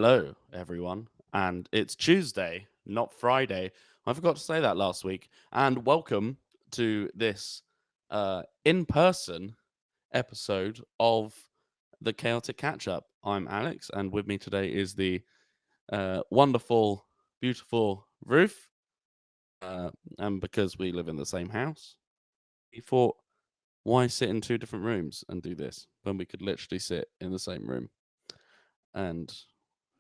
Hello, everyone. And it's Tuesday, not Friday. I forgot to say that last week. And welcome to this in person episode of the Chaotic Catchup. I'm Alex, and with me today is the wonderful, beautiful Ruth. And because we live in the same house, we thought, why sit in two different rooms and do this when we could literally sit in the same room and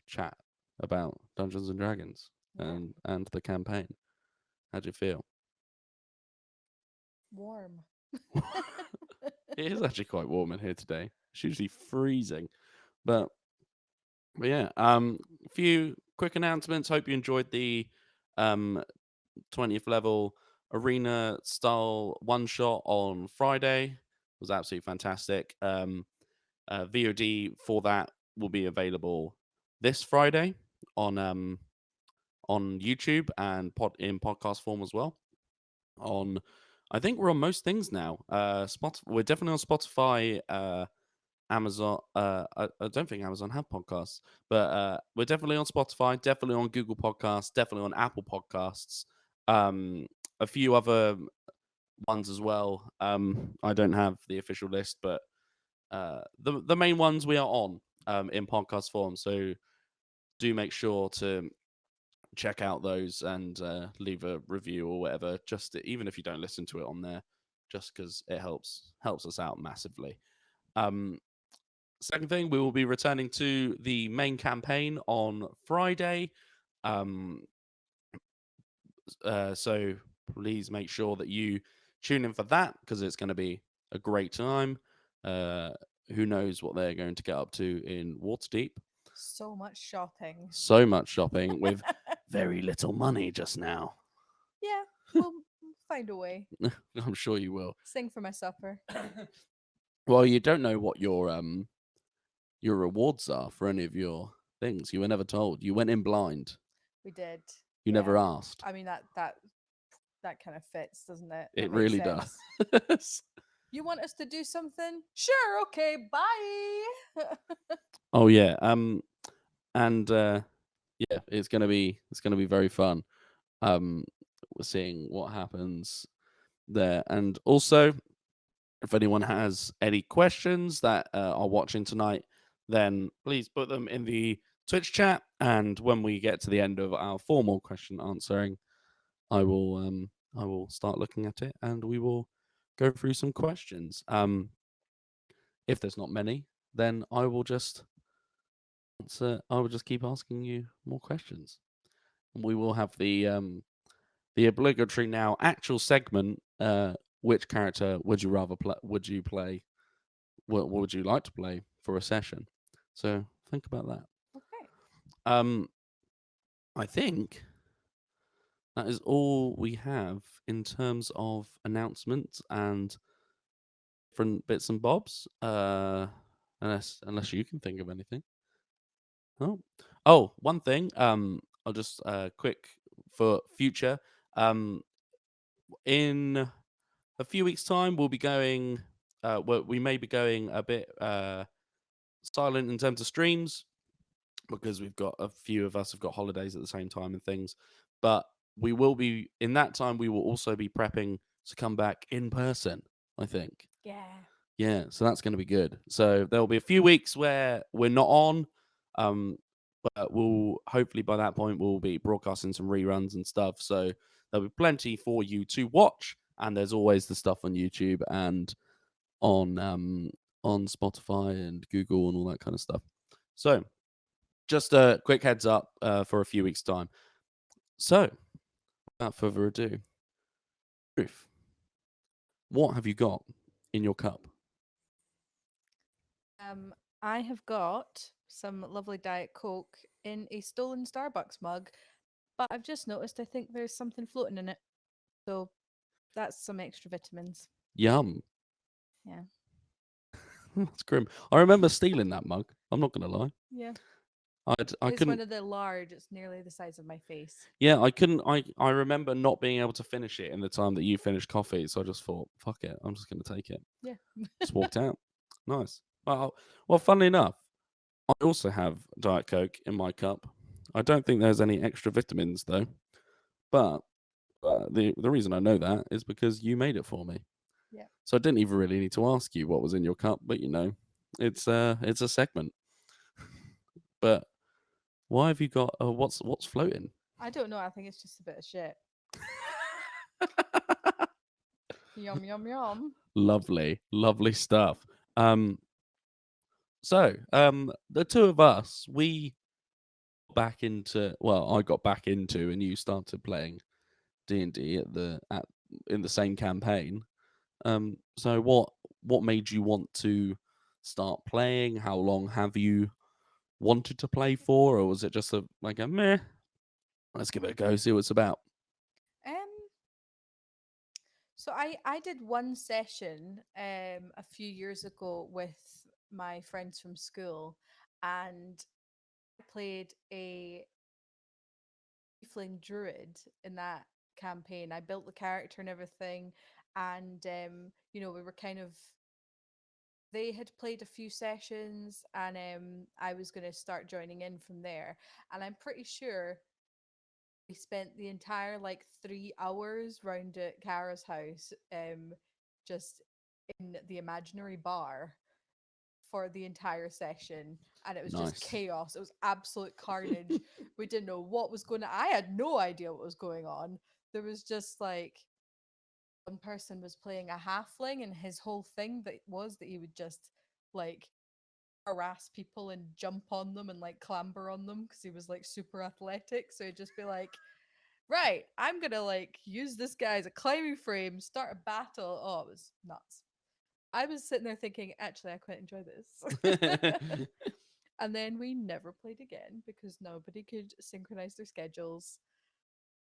chat about Dungeons and Dragons Yeah, and the campaign. How do you feel? warm. It is actually quite warm in here today. It's usually freezing, but yeah. A few quick announcements. Hope you enjoyed the um 20th level arena style one shot on Friday. It was absolutely fantastic. VOD for that will be available this Friday on um on YouTube and in podcast form as well. On, I think we're on most things now. We're definitely on Spotify, Amazon. I don't think Amazon have podcasts, but we're definitely on Spotify, definitely on Google Podcasts, definitely on Apple Podcasts. Um, a few other ones as well. I don't have the official list, but the main ones we are on in podcast form. So do make sure to check out those and leave a review or whatever. Just even if you don't listen to it on there, just because it helps us out massively. Um, Second thing, we will be returning to the main campaign on Friday. Um, so please make sure that you tune in for that because it's going to be a great time. Uh, who knows what they're going to get up to in Waterdeep? So much shopping. So much shopping with very little money just now. Yeah, we'll find a way. I'm sure you will. Sing for my supper. Well, you don't know what your rewards are for any of your things. You were never told. You went in blind. We did. You Yeah. never asked. I mean that kind of fits, doesn't it? It That makes really does. sense. You want us to do something? Sure, okay, bye. Oh yeah. And yeah, it's gonna be very fun. Um, we're seeing what happens there, and also if anyone has any questions that are watching tonight, then please put them in the Twitch chat. And when we get to the end of our formal question answering, I will start looking at it and we will go through some questions. If there's not many, then I will just keep asking you more questions. And we will have the obligatory now actual segment. Which character would you rather play? Would you play? What would you like to play for a session? So think about that. Okay. Um, I think that is all we have in terms of announcements and different bits and bobs. Unless you can think of anything. Oh, one thing. I'll just quick for future. Um, in a few weeks' time, we'll be going. We may be going a bit silent in terms of streams because we've got a few of us have got holidays at the same time and things. But we will be in that time. We will also be prepping to come back in person. I think. Yeah. Yeah, so that's going to be good. So there will be a few weeks where we're not on, um, but we'll hopefully by that point we'll be broadcasting some reruns and stuff. So there'll be plenty for you to watch, and there's always the stuff on YouTube and on Spotify and Google and all that kind of stuff. So just a quick heads up for a few weeks' time. So without further ado, Ruth, what have you got in your cup? Um, I have got some lovely Diet Coke in a stolen Starbucks mug, but I've just noticed I think there's something floating in it. So that's some extra vitamins. Yum. Yeah. That's grim. I remember stealing that mug. I'm not gonna lie. Yeah. I It's one couldn't. of the large, it's nearly the size of my face. Yeah, I couldn't. I remember not being able to finish it in the time that you finished coffee. So I just thought, fuck it. I'm just gonna take it. Yeah. Just walked out. Nice. Well, funnily enough, I also have Diet Coke in my cup. I don't think there's any extra vitamins though, but the reason I know that is because you made it for me. Yeah. So I didn't even really need to ask you what was in your cup, but it's a segment. But why have you got what's floating? I don't know. I think it's just a bit of shit. Yum yum yum. Lovely, lovely stuff. Um, the two of us, we back into well, I got back into, and you started playing D&D at in the same campaign. So what made you want to start playing? How long have you wanted to play for, or was it just like a meh? Let's give it a go, see what it's about. Um. So I did one session a few years ago with my friends from school, and I played a tiefling druid in that campaign. I built the character and everything, and we were kind of they had played a few sessions, and I was going to start joining in from there. And I'm pretty sure we spent the entire like 3 hours round at Kara's house, just in the imaginary bar for the entire session, and it was just Nice. chaos. It was absolute carnage. We didn't know what was going on. I had no idea what was going on. There was just like one person was playing a halfling, and his whole thing that was that he would just like harass people and jump on them and like clamber on them because he was like super athletic. So he'd just be like, right, I'm gonna like use this guy as a climbing frame, start a battle. Oh, it was nuts. I was sitting there thinking, actually, I quite enjoy this. And then we never played again because nobody could synchronize their schedules.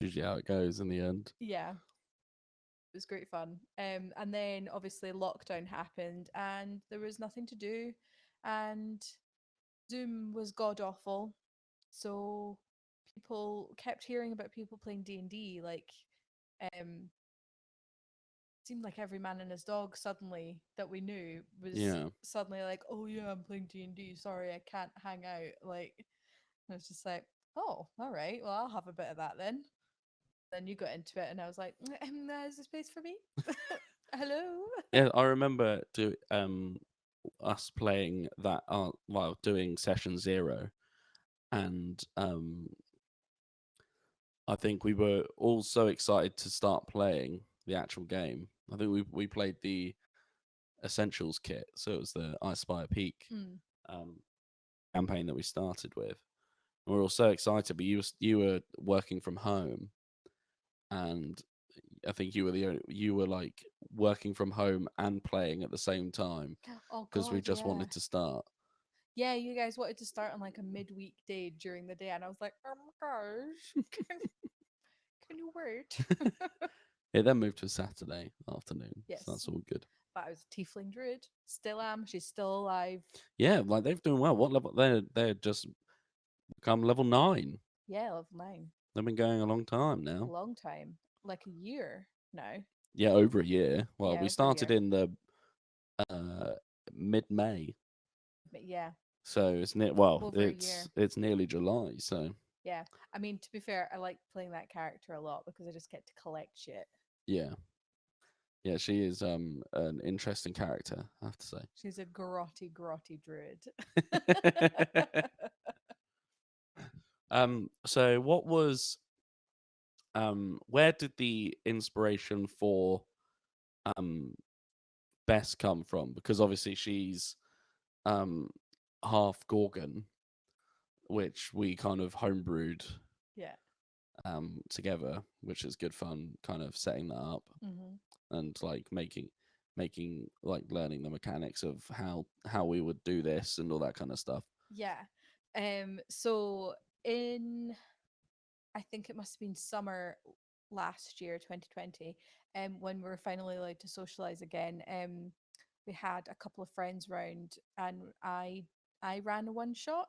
Usually how it goes in the end. Yeah, it was great fun. And then obviously lockdown happened and there was nothing to do, and Zoom was god awful. So people kept hearing about people playing D&D, like um seemed like every man and his dog suddenly that we knew was Yeah. suddenly like, oh yeah, I'm playing D&D, sorry I can't hang out. Like I was just like, oh, all right, well I'll have a bit of that then. Then you got into it and I was like, there's a space for me. Hello. Yeah, I remember us playing that while doing session 0, and I think we were all so excited to start playing the actual game. I think we played the essentials kit, so it was the I Spy a Peak Mm. um, campaign that we started with. And we were all so excited, but you were working from home, and I think you were like working from home and playing at the same time Oh because we god, just yeah. wanted to start. Yeah, you guys wanted to start on like a midweek day during the day, and I was like, oh my gosh, can you wait? It then moved to Saturday afternoon, so Yes, that's all good. but I was a tiefling druid. Still am. She's still alive. Yeah, like they've doing well. What level? They're just become level 9. Yeah, level 9. They've been going a long time A now. long time, like a year now. Yeah, over a year. Well, Yeah, we over a started year. in the uh, mid-May, But yeah, so it's near. Well, over a year. it's nearly July, so Yeah, I mean, to be fair, I like playing that character a lot because I just get to collect shit. yeah, yeah. She is an interesting character, I have to say. She's a grotty druid. So what was where did the inspiration for um Bess come from? Because obviously she's um half Gorgon, which we kind of homebrewed Yeah. together, which is good fun, kind of setting that up Hmm. and like making like learning the mechanics of how we would do this and all that kind of stuff. Yeah. So in I think it must have been summer last year, 2020, when we were finally allowed to socialize again. We had a couple of friends round, and I ran a one shot,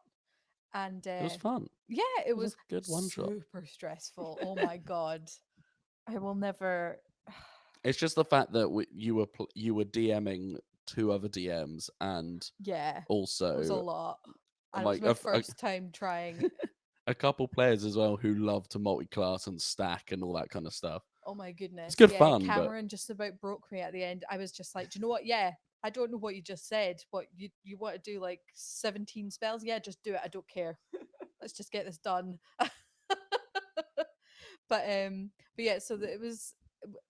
and It was fun. yeah, it It was a was good one shot. super stressful. Oh my god, I will never. It's just the fact that you were DMing two other DMs and Yeah, it was a also lot. And it was like my first time trying. a couple players as well who love to multi-class and stack and all that kind of stuff. Oh my It's goodness. good Yeah, fun, but Cameron just about broke me at the end. I was just like, do you know what? Yeah, I don't know what you just said. What you want to do like 17 spells? Yeah, just do it. I don't care. Let's just get this done. But yeah, so that it was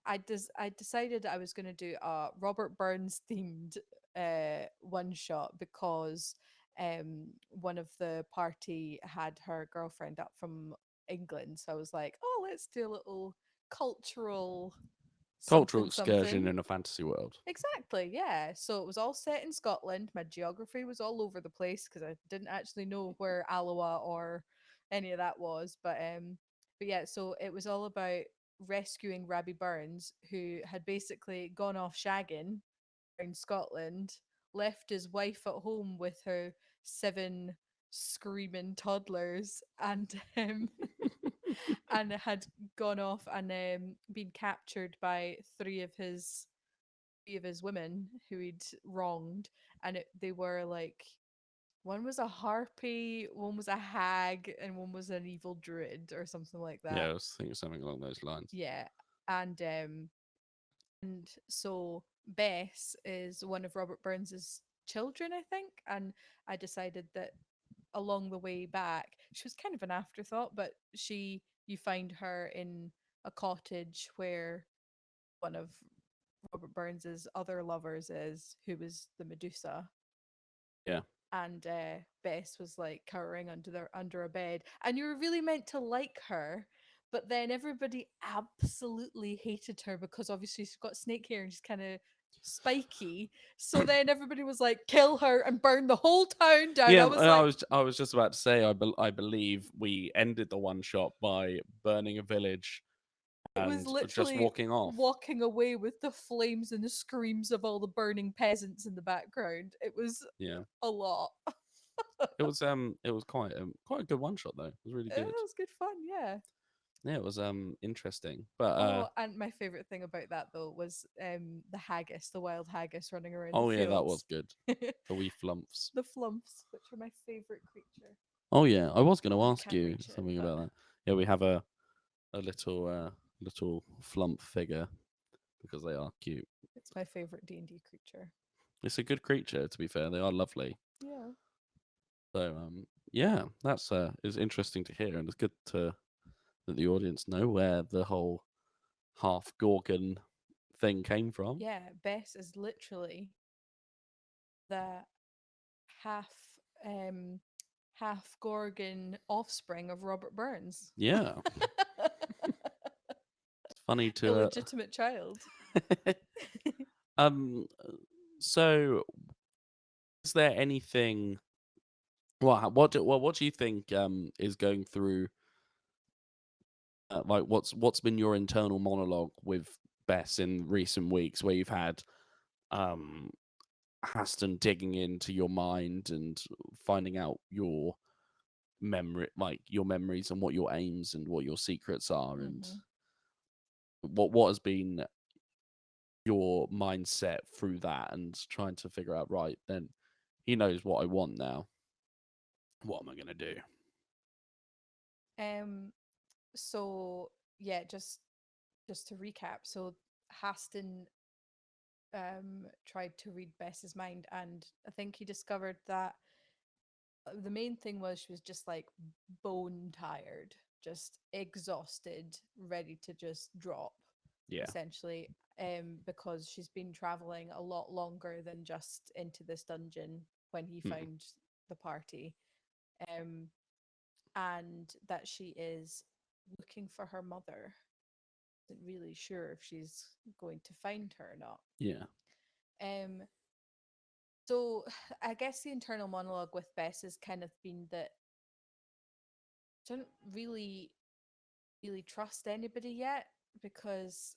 I decided I was going to do a Robert Burns themed one shot because one of the party had her girlfriend up from England, so I was like, oh, let's do a little cultural cultural something excursion something. in a fantasy world. Exactly, yeah. So it was all set in Scotland. My geography was all over the place because I didn't actually know where Alloa or any of that was. But yeah, so it was all about rescuing Rabbie Burns, who had basically gone off shagging around Scotland, left his wife at home with her 7 screaming toddlers, and and had gone off and been captured by three of his women who he'd wronged, and they were like, one was a harpy, one was a hag, and one was an evil druid or something like Yeah, that. I was thinking something along those lines. Yeah, and so Bess is one of Robert Burns's children, I think, and I decided that along the way back, she was kind of an afterthought, but you find her in a cottage where one of Robert Burns's other lovers is, who was the Medusa. Yeah. And Bess was like cowering under a bed, and you were really meant to like her, but then everybody absolutely hated her because obviously she's got snake hair and she's kind of spiky. So then everybody was like, kill her and burn the whole town down. Yeah, I was like, I was just about to say I believe we ended the one shot by burning a village it was and just literally walking off. walking away with the flames and the screams of all the burning peasants in the background. It was Yeah. a lot. It was quite a good one shot though. It was really It good. was good fun, yeah. Yeah, it was interesting. But Oh, and my favorite thing about that though was the haggis, the wild haggis running around the oh yeah, that was fields. good. The wee flumps. The flumps, which are my favorite creature. Oh yeah, I was going to Although I ask can't you reach it, something but about that. Yeah, we have a little flump figure because they are cute. it's my favorite D&D creature. It's a good creature, to be fair. They are lovely. Yeah. So yeah, that's is interesting to hear, and it's good to that the audience know where the whole half-gorgon thing came from. Yeah, Bess is literally the half um half-gorgon offspring of Robert Burns. Yeah, it's funny to Illegitimate child. um. So, is there anything? What do you think is going through? Like, what's been your internal monologue with Bess in recent weeks, where you've had um Haston digging into your mind and finding out your your memories and what your aims and what your secrets are, and Hmm. what has been your mindset through that, and trying to figure out, right, then he knows what I want now. What am I gonna do? Um so yeah, just to recap, so Haston tried to read Bess's mind, and I think he discovered that the main thing was she was just like bone tired, just exhausted, ready to just drop, Yeah. essentially, because she's been traveling a lot longer than just into this dungeon when he Hmm. found the party, um, and that she is looking for her mother. Isn't really sure if she's going to find her or not. Yeah. Um, so I guess the internal monologue with Bess has kind of been that I don't really trust anybody yet because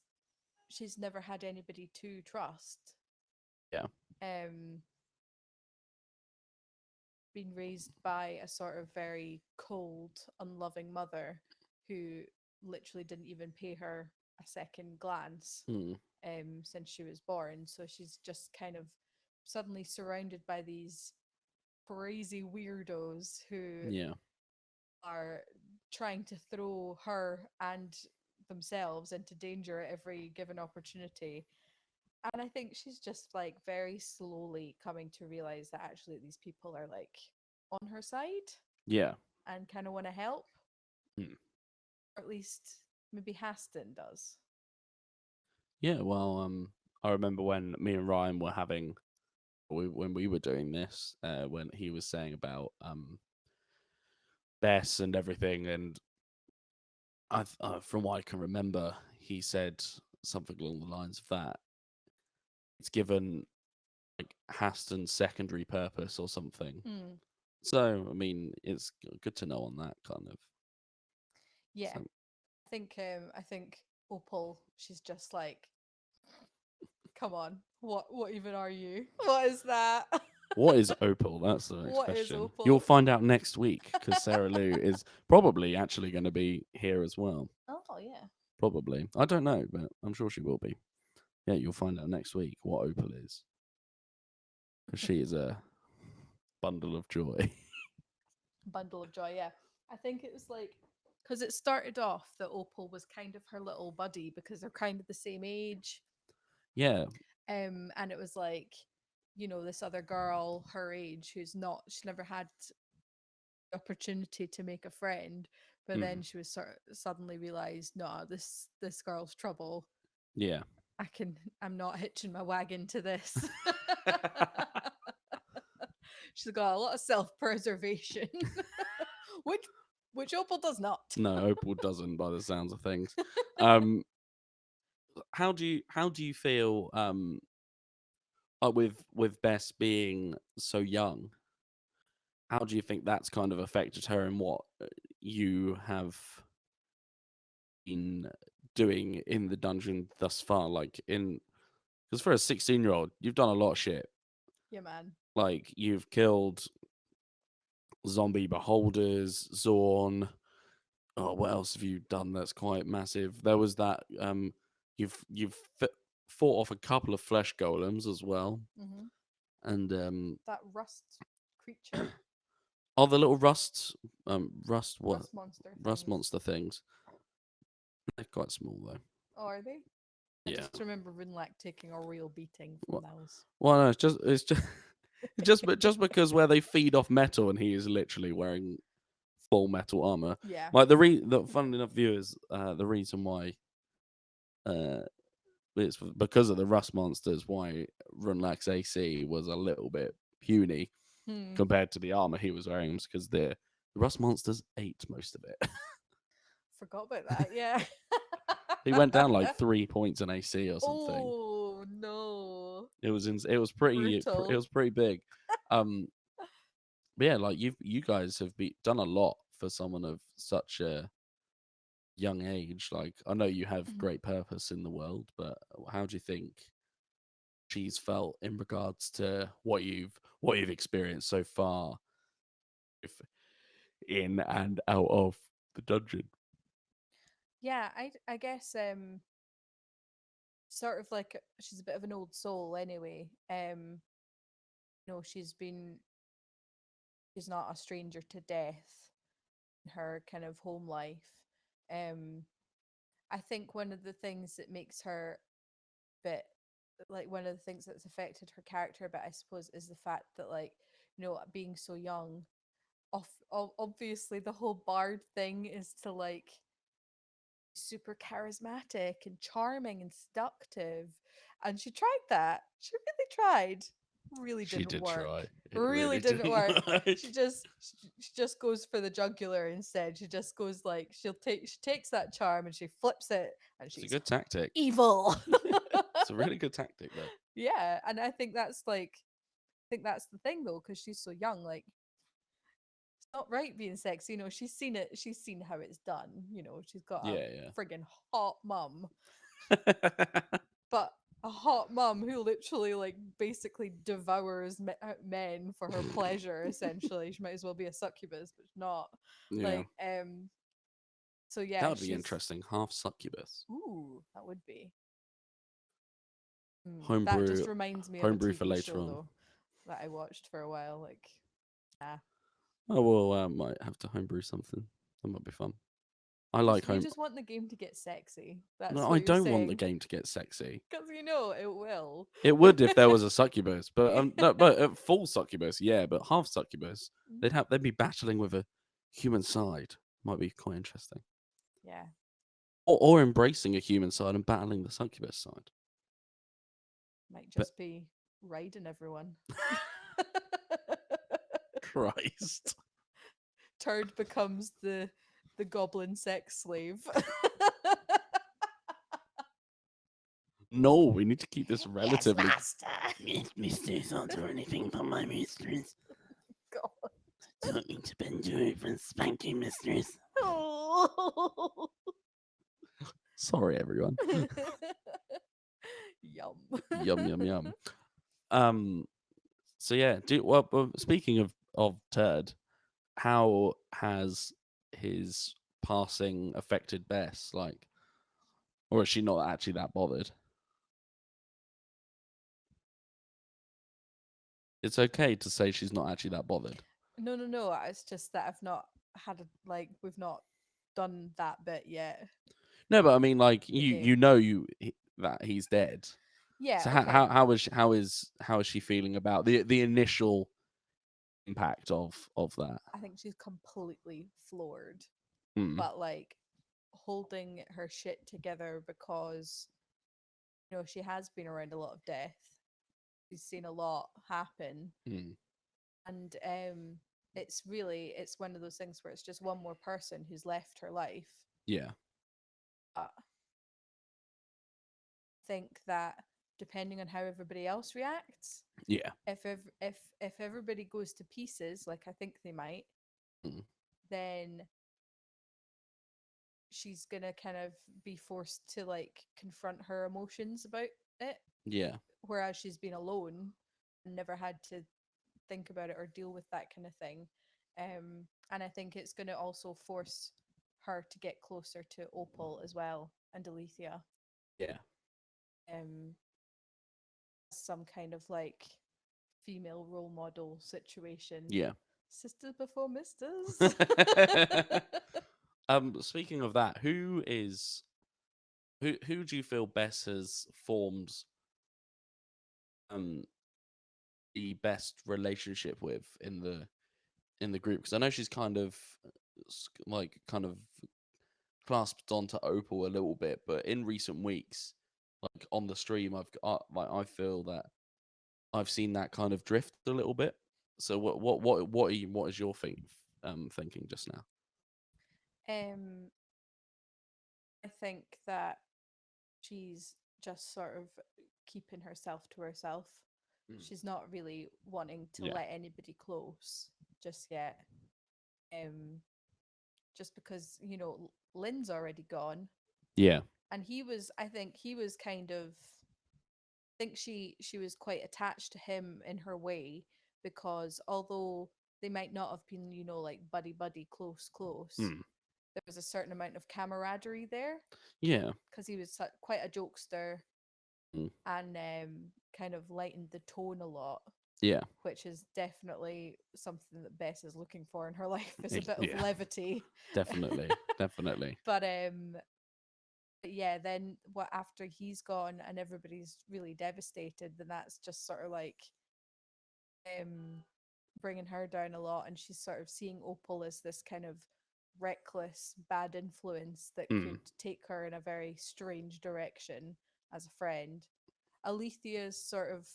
she's never had anybody to trust. Yeah. Um, been raised by a sort of very cold, unloving mother who literally didn't even pay her a second glance Hmm. since she was born. So she's just kind of suddenly surrounded by these crazy weirdos who Yeah. are trying to throw her and themselves into danger at every given opportunity. And I think she's just like very slowly coming to realize that actually these people are like on her side Yeah. and kind of want to help, Hmm. or at least maybe Haston does. Yeah. Well, I remember when me and Ryan were having when we were doing this, when he was saying about Bess and everything, and from what I can remember, he said something along the lines of that it's given like Haston's secondary purpose or something. Mm, So I mean, it's good to know on that kind of. yeah, So, I think Opal, she's just like, come on, what even are you? What is that? what is Opal? That's the next What is question. You'll Opal? find out next week because Sarah Lou is probably actually going to be here as well. Oh yeah. Probably. I don't know, but I'm sure she will be. Yeah, you'll find out next week what Opal is. Because she is a bundle of joy. Bundle of joy, yeah. I think it was like because it started off that Opal was kind of her little buddy because they're kind of the same age. Yeah. And it was like, this other girl her age who's not she never had the opportunity to make a friend, but Mm, then she was suddenly realized, no, this girl's trouble. yeah. I'm not hitching my wagon to this. She's got a lot of self-preservation, which which Opal does not. No, Opal doesn't by the sounds of things. Um how do you feel with Bess being so young? How do you think that's kind of affected her and what you have been doing in the dungeon thus far? Like in because for a 16-year-old, you've done a lot of shit. Yeah, man. Like you've killed zombie beholders, Zorn. Oh, what else have you done that's quite massive? There was that fought off a couple of flesh golems as well, Hmm. and That rust creature, oh, the little rust monster rust things. monster things. They're quite small though. Oh, are they? I Yeah. just remember Rünlák taking a real beating from Well, those. well, no, it's just just because where they feed off metal and he is literally wearing full metal armor. Yeah. Like the fun enough viewers, the reason why uh it's because of the rust monsters why Rünlák's AC was a little bit puny Hmm. compared to the armor he was wearing, because the rust monsters ate most of it. Forgot about that. Yeah. He went down like 3 points in AC or something. Oh no. It was pretty it Brutal. was pretty big. Um, but yeah, like you guys have done a lot for someone of such a young age. Like I know you have Mhm. great purpose in the world, but how do you think she's felt in regards to what you've experienced so far, if in and out of the dungeon? Yeah, I guess sort of like she's a bit of an old soul anyway. She's been she's not a stranger to death in her kind of home life. Um I think one of the things that makes her bit like one of the things that's affected her character a bit, I suppose, is the fact that like, being so young, obviously the whole bard thing is to like super charismatic and charming and seductive. And she tried that. She really tried. Really She didn't did work. try. It Really really didn't didn't work. work. She just goes for the jugular instead. She just goes like she takes that charm and she flips it and It's a she's good tactic. evil. It's a really good tactic, though. Yeah, and I think that's the thing though, because she's so young. Like, it's not right being sexy. She's seen it. She's seen how it's done. She's got a Yeah, friggin' hot mum, yeah. but a hot mum who literally like basically devours men for her pleasure. Essentially, she might as well be a succubus, but she's not. Yeah. Like, so That yeah, would be she's. interesting. Half succubus. Ooh, that would be. That Homebrew just reminds me of a homebrew for TV later show on. though that I watched for a while. Like, Ah. Oh well, might have to homebrew something. That might be fun. I You like you home. just want the game to get sexy. That's No, I what you're don't want the saying. game to get sexy. Because you know it will. It would if there was a succubus, but no, but full succubus, yeah, but half succubus, they'd be battling with a human side. Might be quite interesting. Yeah. Or embracing a human side and battling the succubus side. Might But just be riding everyone. Christ, Turd becomes the goblin sex slave. no, we need to keep this Yes, relatively. master. Yes, mistress, I'll do anything for my mistress. God. Don't need to bend you over and spank you, mistress. Oh. Sorry, everyone. Yum. Yum yum yum. Um. So yeah, well, speaking of turd, how has his passing affected Bess? Like, or is she not actually that bothered? It's okay to say she's not actually that bothered. No, no, no. It's just that I've not had we've not done that bit yet. No, but I mean, like The you game. know that he's dead. Yeah, So okay. how is she feeling about the initial impact of that? I think she's completely floored, Hmm. but like holding her shit together because she has been around a lot of death. She's seen a lot happen, Hmm. and it's one of those things where it's just one more person who's left her life. Yeah. But I think that depending on how everybody else reacts, Yeah. if everybody goes to pieces, like I think they might, Hmm. then she's gonna kind of be forced to like confront her emotions about it, Yeah. whereas she's been alone and never had to think about it or deal with that kind of thing. And I think it's going to also force her to get closer to Opal as well and Alethia. Yeah. Um, some kind of like female role model situation. Yeah. Sisters before misters. Speaking of that, who do you feel Bess has formed um the best relationship with in the group? Because I know she's kind of kind of clasped onto Opal a little bit, but in recent weeks, like on the stream, I feel that I've seen that kind of drift a little bit. So what is your thinking just now? um, I think that she's just sort of keeping herself to herself. Mm. She's not really wanting to Yeah. let anybody close just yet. Um, just because Lynn's already gone, Yeah. and I think he was kind of, I think she was quite attached to him in her way, because although they might not have been like buddy buddy close, Mm. there was a certain amount of camaraderie there Yeah. because he was quite a jokester Mm. and kind of lightened the tone a lot, Yeah. which is definitely something that Bess is looking for in her life, is a bit of Yeah. levity. Definitely. Definitely. But yeah, then what after he's gone and everybody's really devastated, then that's just sort of like um bringing her down a lot, and she's sort of seeing Opal as this kind of reckless bad influence that Mm. could take her in a very strange direction as a friend. Alethia's sort of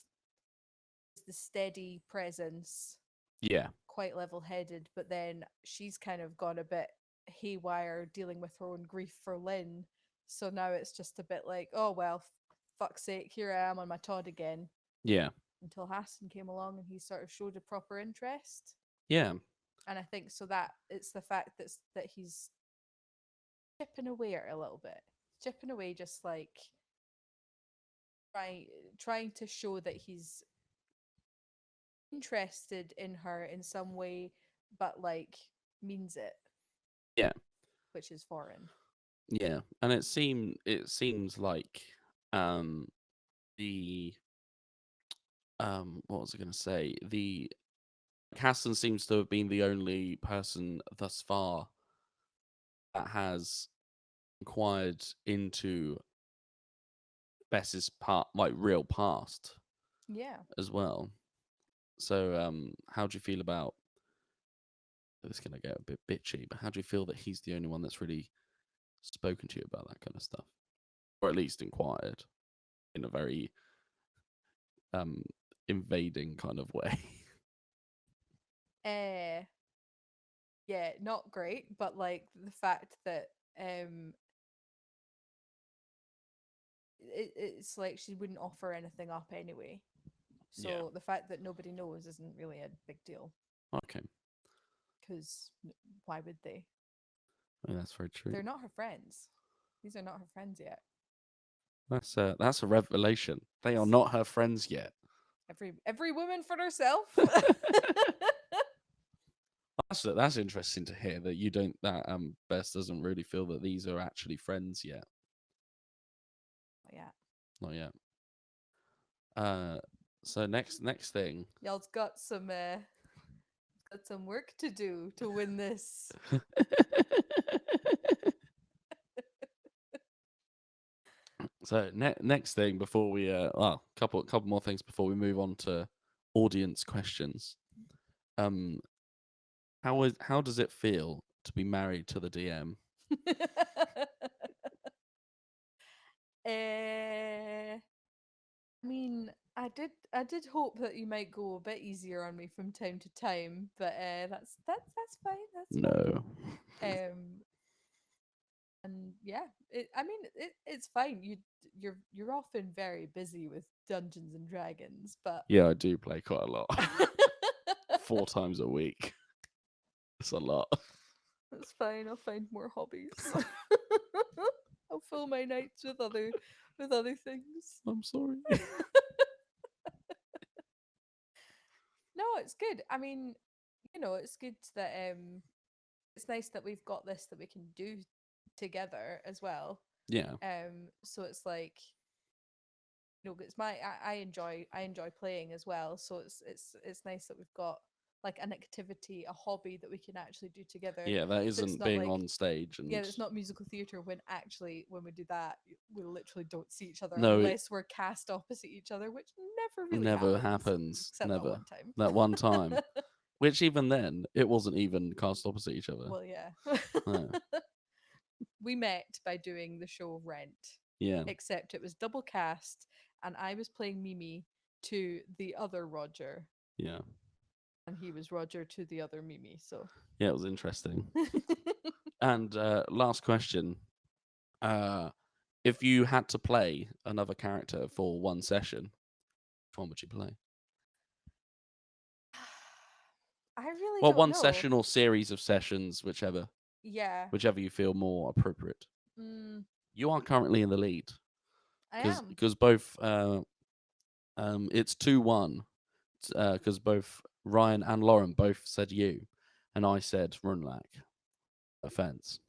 the steady presence, Yeah. quite level headed, but then she's kind of gone a bit haywire dealing with her own grief for Lynn. So now it's just a bit like, oh well, fuck's sake, here I am on my Todd again. Yeah. Until Haston came along and he sort of showed a proper interest. Yeah. And I think so that it's the fact that he's chipping away at her a little bit. Chipping away just like trying to show that he's interested in her in some way, but like means it, Yeah. which is foreign. Yeah. And it seems like um the what was I going to say? Haston seems to have been the only person thus far that has inquired into Bess's real past Yeah. as well. So, how do you feel about this? Going to get a bit bitchy, but how do you feel that he's the only one that's really spoken to you about that kind of stuff, or at least inquired in a very invading kind of way? Yeah, not great, but like the fact that it's like she wouldn't offer anything up anyway. So Yeah. the fact that nobody knows isn't really a big deal. Okay. Because why would they? I mean, that's very true. They're not her friends. These are not her friends yet. That's a revelation. They are not her friends yet. Every woman for herself. That's interesting to hear that you don't that Bess doesn't really feel that these are actually friends yet. Yeah. Not yet. So next thing. Y'all's got some work to do to win this. So next thing before we couple more things before we move on to audience questions. How does it feel to be married to the DM? I mean, I did hope that you might go a bit easier on me from time to time, but that's fine. That's No. fine. And yeah, it's fine. You're often very busy with Dungeons and Dragons, but Yeah, I do play quite a lot. 4 times a week. It's a lot. that's fine. I'll find more hobbies. I'll fill my nights with other things. I'm sorry. No, it's good. I mean, it's good that it's nice that we've got this that we can do together as well. Yeah. So it's like, it's I enjoy playing as well. So it's nice that we've got like an activity, a hobby that we can actually do together. Yeah, that isn't not being like, on stage and yeah, it's not musical theater when we do that, we literally don't see each other No, unless we're cast opposite each other, which never really never happens. happens. Except Never. that one time. That one time. Which even then, it wasn't even cast opposite each other. Well, yeah. No. We met by doing the show Rent. Yeah. Except it was double cast, and I was playing Mimi to the other Roger, Yeah. and he was Roger to the other Mimi. So Yeah, it was interesting. And last question. If you had to play another character for one session, which one would you play? I really Well, don't one know. session or series of sessions, whichever Yeah. you feel more appropriate. Mm, You are currently in the lead I am. because both it's 2-1 because both Ryan and Lauren both said you, and I said Rünlák. Offense.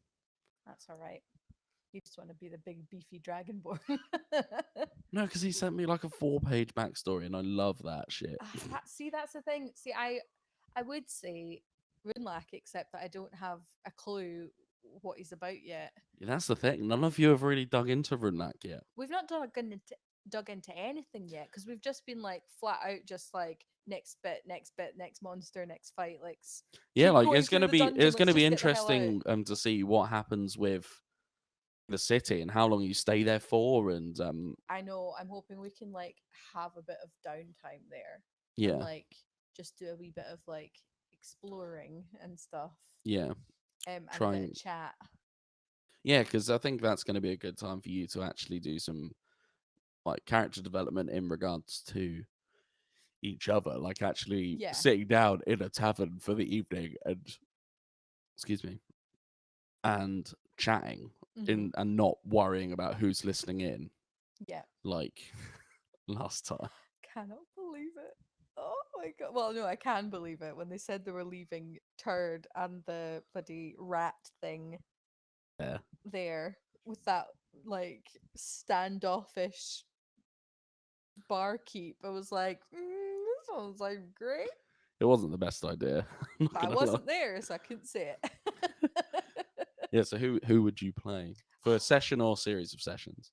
That's all right. You just want to be the big beefy dragonborn. No, because he sent me like a 4-page backstory, and I love that shit. That's the thing. See, I would say Rünlák, except that I don't have a clue what he's about yet. Yeah, that's the thing. None of you have really dug into Rünlák yet. We've not dug into anything yet because we've just been like flat out just like next bit, next monster, next fight. Like Yeah, keep like going it's through gonna the be dungeon. it's Let's gonna be just get the hell out. interesting to see what happens with the city and how long you stay there for, and I know. I'm hoping we can like have a bit of downtime there yeah, and like just do a wee bit of like exploring and stuff. yeah, And a bit trying, of chat. yeah, because I think that's gonna be a good time for you to actually do some like character development in regards to each other, like actually Yeah. sitting down in a tavern for the evening and excuse me, and chatting and not worrying about who's listening in. Yeah. Like last time. Cannot believe it. Oh my god. Well, no, I can believe it when they said they were leaving Turd and the bloody rat thing Yeah. there with that like standoffish barkeep. I was like, this sounds like great. It wasn't the best idea. I'm not But I gonna lie. wasn't there, so I couldn't say it. Yeah. So who would you play for a session or series of sessions?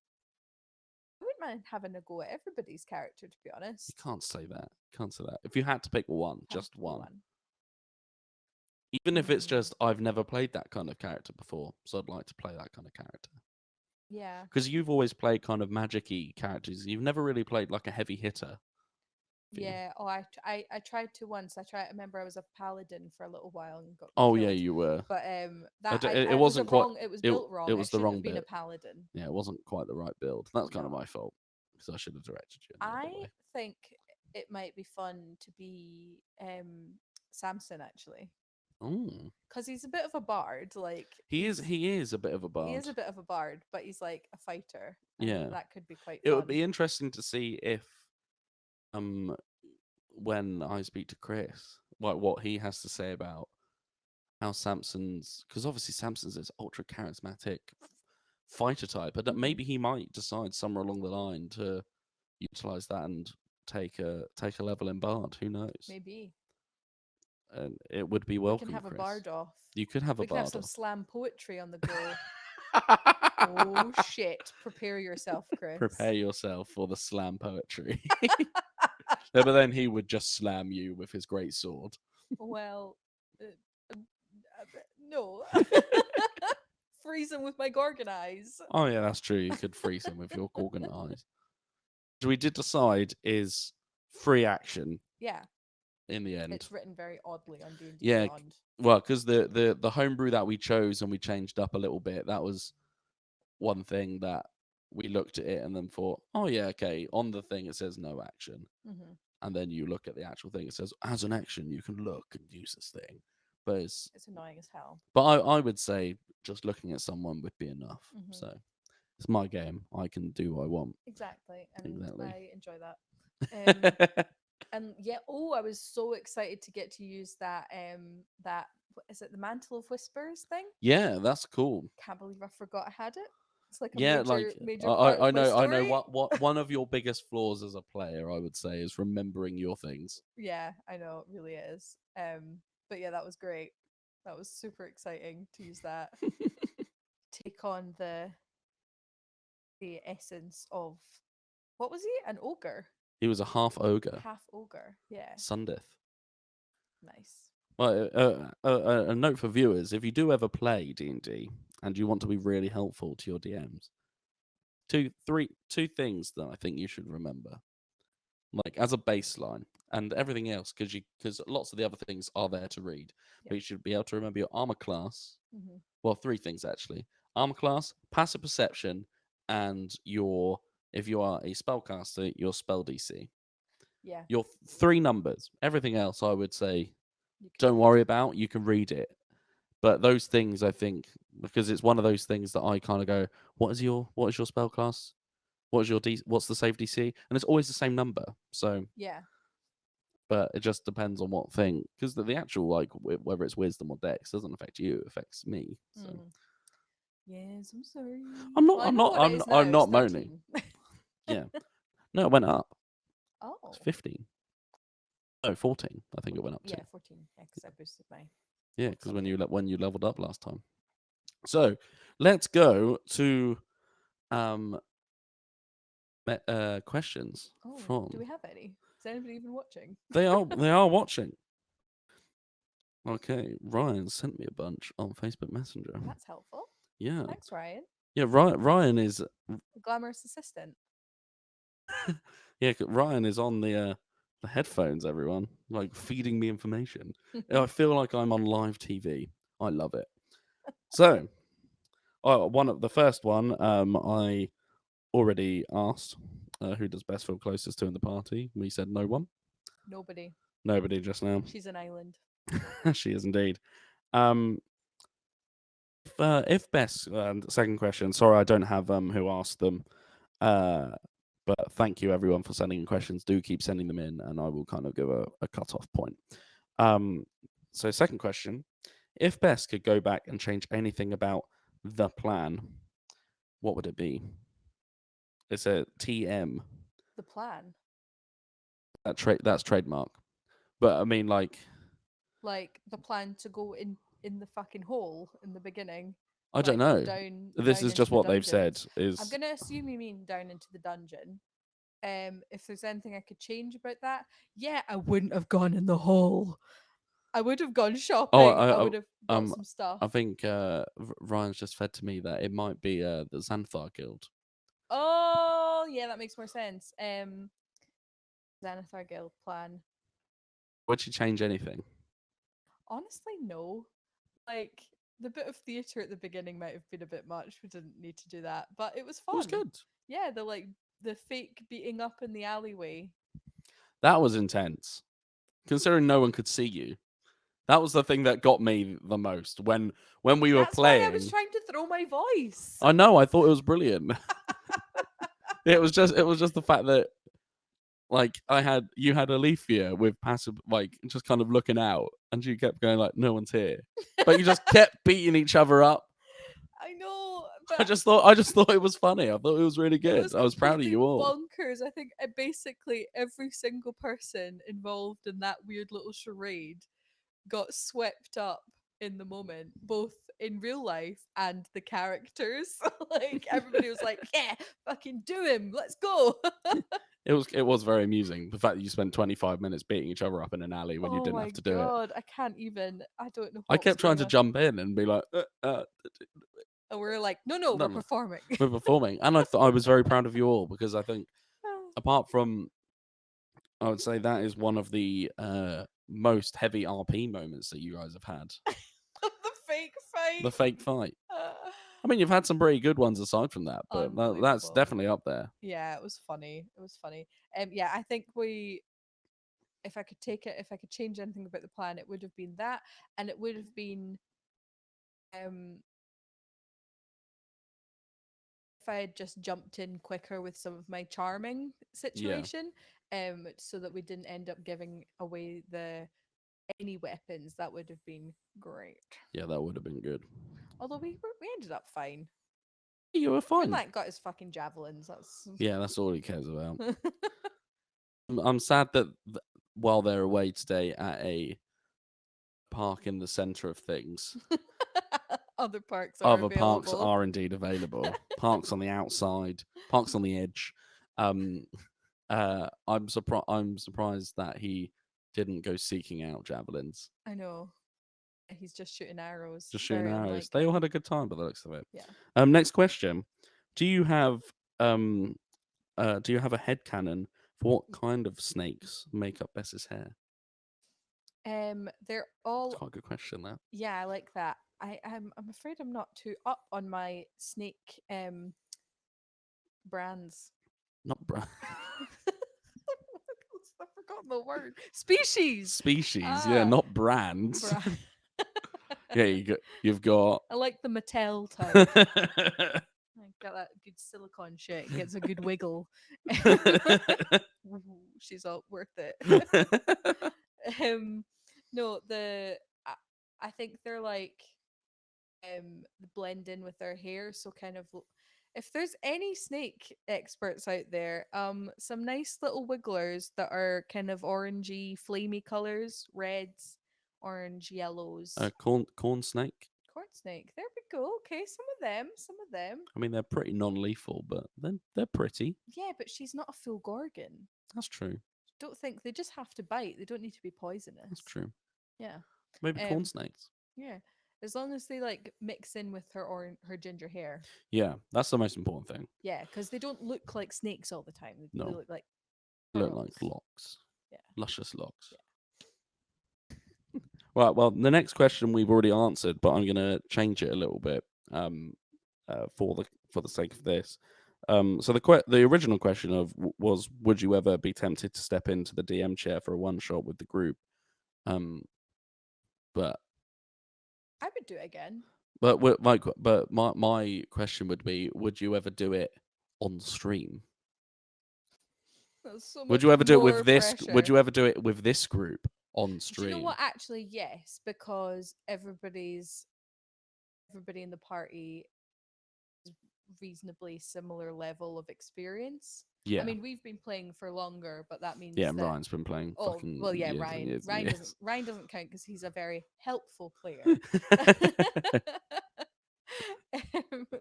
I wouldn't mind having a go at everybody's character, to be You honest. can't say that. Can't say that. If you had to pick one, Have just to be one, one. even if it's Mm, just I've never played that kind of character before, so I'd like to play that kind of character. yeah. Because you've always played kind of magic-y characters. You've never really played like a heavy hitter. have you? Yeah. Oh, I tried to once. I remember I was a paladin for a little while and got Oh yeah, killed. you were. But It it was a wasn't quite. wrong. It was It built it wrong. I was the shouldn't wrong have been a bit. paladin. Yeah, it wasn't quite the right build. That's kind of No. my fault because I should have directed you in the other I way. think it might be fun to be Samson actually, Oh, because he's a bit of a bard. Like he is. He is a bit of a he is bard. a bit of a bard, but he's like a fighter, and Yeah, that could be quite it would fun. be interesting to see if um when I speak to Chris, what he has to say about how Samson's, because obviously Samson's this ultra charismatic fighter type, but that Mhm. maybe he might decide somewhere along the line to utilize that and take a level in bard. Who knows? Maybe And it would be we can welcome, have a Chris. bard off. You could have a We can have bard some off. slam poetry on the go. Oh shit! Prepare yourself, Chris. Prepare yourself for the slam poetry. Yeah, but then he would just slam you with his great sword. Well, no. Freeze him with my gorgon eyes. Oh yeah, that's true. You could freeze him with your gorgon eyes. So we did decide is free action Yeah, in the end. it's written very oddly on D&D Yeah, Beyond. well, because the homebrew that we chose and we changed up a little bit, that was one thing that we looked at it and then thought, oh yeah, okay. On the thing it says no action, Hmm. and then you look at the actual thing, it says as an action you can look and use this thing. But It's annoying as hell. I would say just looking at someone would be enough. Hmm. So it's my game. I can do what I want. Exactly, and Exactly. I enjoy that. Um, and yeah, oh, I was so excited to get to use that what is it, the Mantle of Whispers thing? Yeah, that's cool. Can't believe I forgot I had it. It's like a Yeah, like major part of my I know story. what one of your biggest flaws as a player, I would say, is remembering your things. Yeah, I know, it really is. But yeah, that was great. That was super exciting to use that. Take on the essence of what was he? An ogre. He was a half ogre, Half ogre. Yeah. Sundith. Nice. Well, a note for viewers: if you do ever play D&D and you want to be really helpful to your DMs, two things that I think you should remember, like as a baseline, and everything else, because lots of the other things are there to read, but Yep. you should be able to remember your armor class. Hmm. Well, three things actually: armor class, passive perception, and your if you are a spellcaster, your spell DC. Yeah. Your three numbers. Everything else, I would say, You can don't read. worry about. You can read it. But those things, I think, because it's one of those things that I kind of go, what is your spell class? What's the save DC? And it's always the same number. So, Yeah. but it just depends on what thing, because the actual like whether it's wisdom or dex doesn't affect you, it affects me. So Mm. Yes, I'm sorry. I'm not Well, I I'm know not what it is now. I'm It's not moaning. 13. Yeah, no, it went up. It's Oh. 15. No, 14. I think it went up to. Yeah, 14. Yeah, because I boosted my. Yeah, What's because up when you leveled up last time. So let's go to um questions Oh, from. do we have any? Is anybody even watching? They are watching. Okay, Ryan sent me a bunch on Facebook Messenger. That's helpful. Yeah, Thanks, Ryan. yeah. Ryan is The glamorous assistant. yeah. Ryan is on the headphones. Everyone like feeding me information. I feel like I'm on live TV. I love it. So, one of the first one, I already asked who does Bess feel closest to in the party. We said no one. Nobody. Nobody just now. She's an island. She is indeed. If Bess, second question. Sorry, I don't have who asked them. But thank you everyone for sending in questions. Do keep sending them in, and I will kind of give a cut-off point. So second question: if Bess could go back and change anything about the plan, what would it be? It's a TM. The plan. That's trademark. But I mean, like, Like the plan to go in the fucking hole in the beginning, I don't like go know. This down is into just the what they've said. dungeons. I'm Is gonna assume you mean down into the dungeon. If there's anything I could change about that, yeah, I wouldn't have gone in the hole. I would have gone oh, shopping. I would have got some stuff. I think Ryan's just fed to me that it might be the Xanthar Guild. Oh, yeah, that makes more sense. Xanathar Guild plan. Would you change anything? Honestly, no. Like the bit of theatre at the beginning might have been a bit much. We didn't need to do that, but it was It was fun. good. Yeah, the fake beating up in the alleyway. That was intense, considering no one could see you. That was the thing that got me the most when we were That's why I was playing. trying to throw my voice. I know. I thought it was brilliant. It was just the fact that like you had Alethia with passive, like just kind of looking out, and she kept going like, "No one's here," but you just kept beating each other up. I know, I but just thought it was funny. I thought it was really it good. was I was proud of completely you all. bonkers. I think basically every single person involved in that weird little charade got swept up in the moment, both in real life and the characters. Like everybody was like, "Yeah, fucking do him, let's go." It was very amusing. The fact that you spent 25 minutes beating each other up in an alley when you Oh didn't my have to do it. god, I can't even. I don't know I what was kept trying going to on. jump in and be like, And we are like, "No, no, no, we're no, performing." we're performing. And I thought I was very proud of you all because I think, apart from, I would say that is one of the most heavy RP moments that you guys have had. The fake fight. The fake fight. I mean, you've had some pretty good ones aside from that, but that's Unbelievable. definitely up there. Yeah, it was funny. It was funny. Yeah, I think we if I could take it, if I could change anything about the plan, it would have been that, and it would have been um if I had just jumped in quicker with some of my charming Yeah, situation, so that we didn't end up giving away the any weapons. That would have been great. yeah, that would have been good. Although we ended up fine. You were fine. Rünlák got his fucking javelins. That's Yeah, that's all he cares about. I'm sad that while they're away today at a park in the center of things, other parks are other parks available. are indeed available. Parks on the outside, parks on the edge. Um, I'm surprised that he didn't go seeking out javelins, I know. He's just shooting arrows. just shooting Very arrows. unlike They all him. had a good time by the looks of it. Yeah. Next question: Do you have um a head cannon for what kind of snakes make up Bess's hair? They're It's all quite a good question. That yeah, I like that. I'm afraid I'm not too up on my snake brands. not bra- I've forgotten the word. Species. species, yeah, Ah, not brands. brand. Yeah, you've got. I like the Mattel type. I got that good silicone shit. Gets a good wiggle. Ooh, she's all worth it. um, no, I think they're like blend in with their hair, so kind of if there's any snake experts out there, some nice little wigglers that are kind of orangey, flamey colors, reds, orange, yellows. Corn snake. Corn snake. There we go. Okay, some of them, some of them. I mean, they're pretty non-lethal, but then they're pretty. Yeah, but she's not a full gorgon. That's true. Don't think they just have to bite. They don't need to be That's poisonous. true. Yeah. Maybe corn Um. snakes. Yeah. As long as they like mix in with her or her ginger hair. Yeah, that's the most important thing. Yeah, because they don't look like snakes all the time. They No, look like look like pearls. locks, Yeah. luscious locks. Right. Well, the next question we've already answered, but I'm going to change it a little bit for the sake of this. So the original question was, would you ever be tempted to step into the DM chair for a one shot with the group? But I would do it again. but my question would be, would you ever do it on stream? That's so Would much you ever do it more with this? Would pressure. you ever do it with this group on Do you know stream? what? Actually, yes, because everybody in the party is reasonably similar level of experience. Yeah. I mean, we've been playing for longer, but that means Yeah, and that Ryan's been playing oh fucking well, yeah, years and Ryan. years and years. Ryan doesn't count because he's a very helpful player.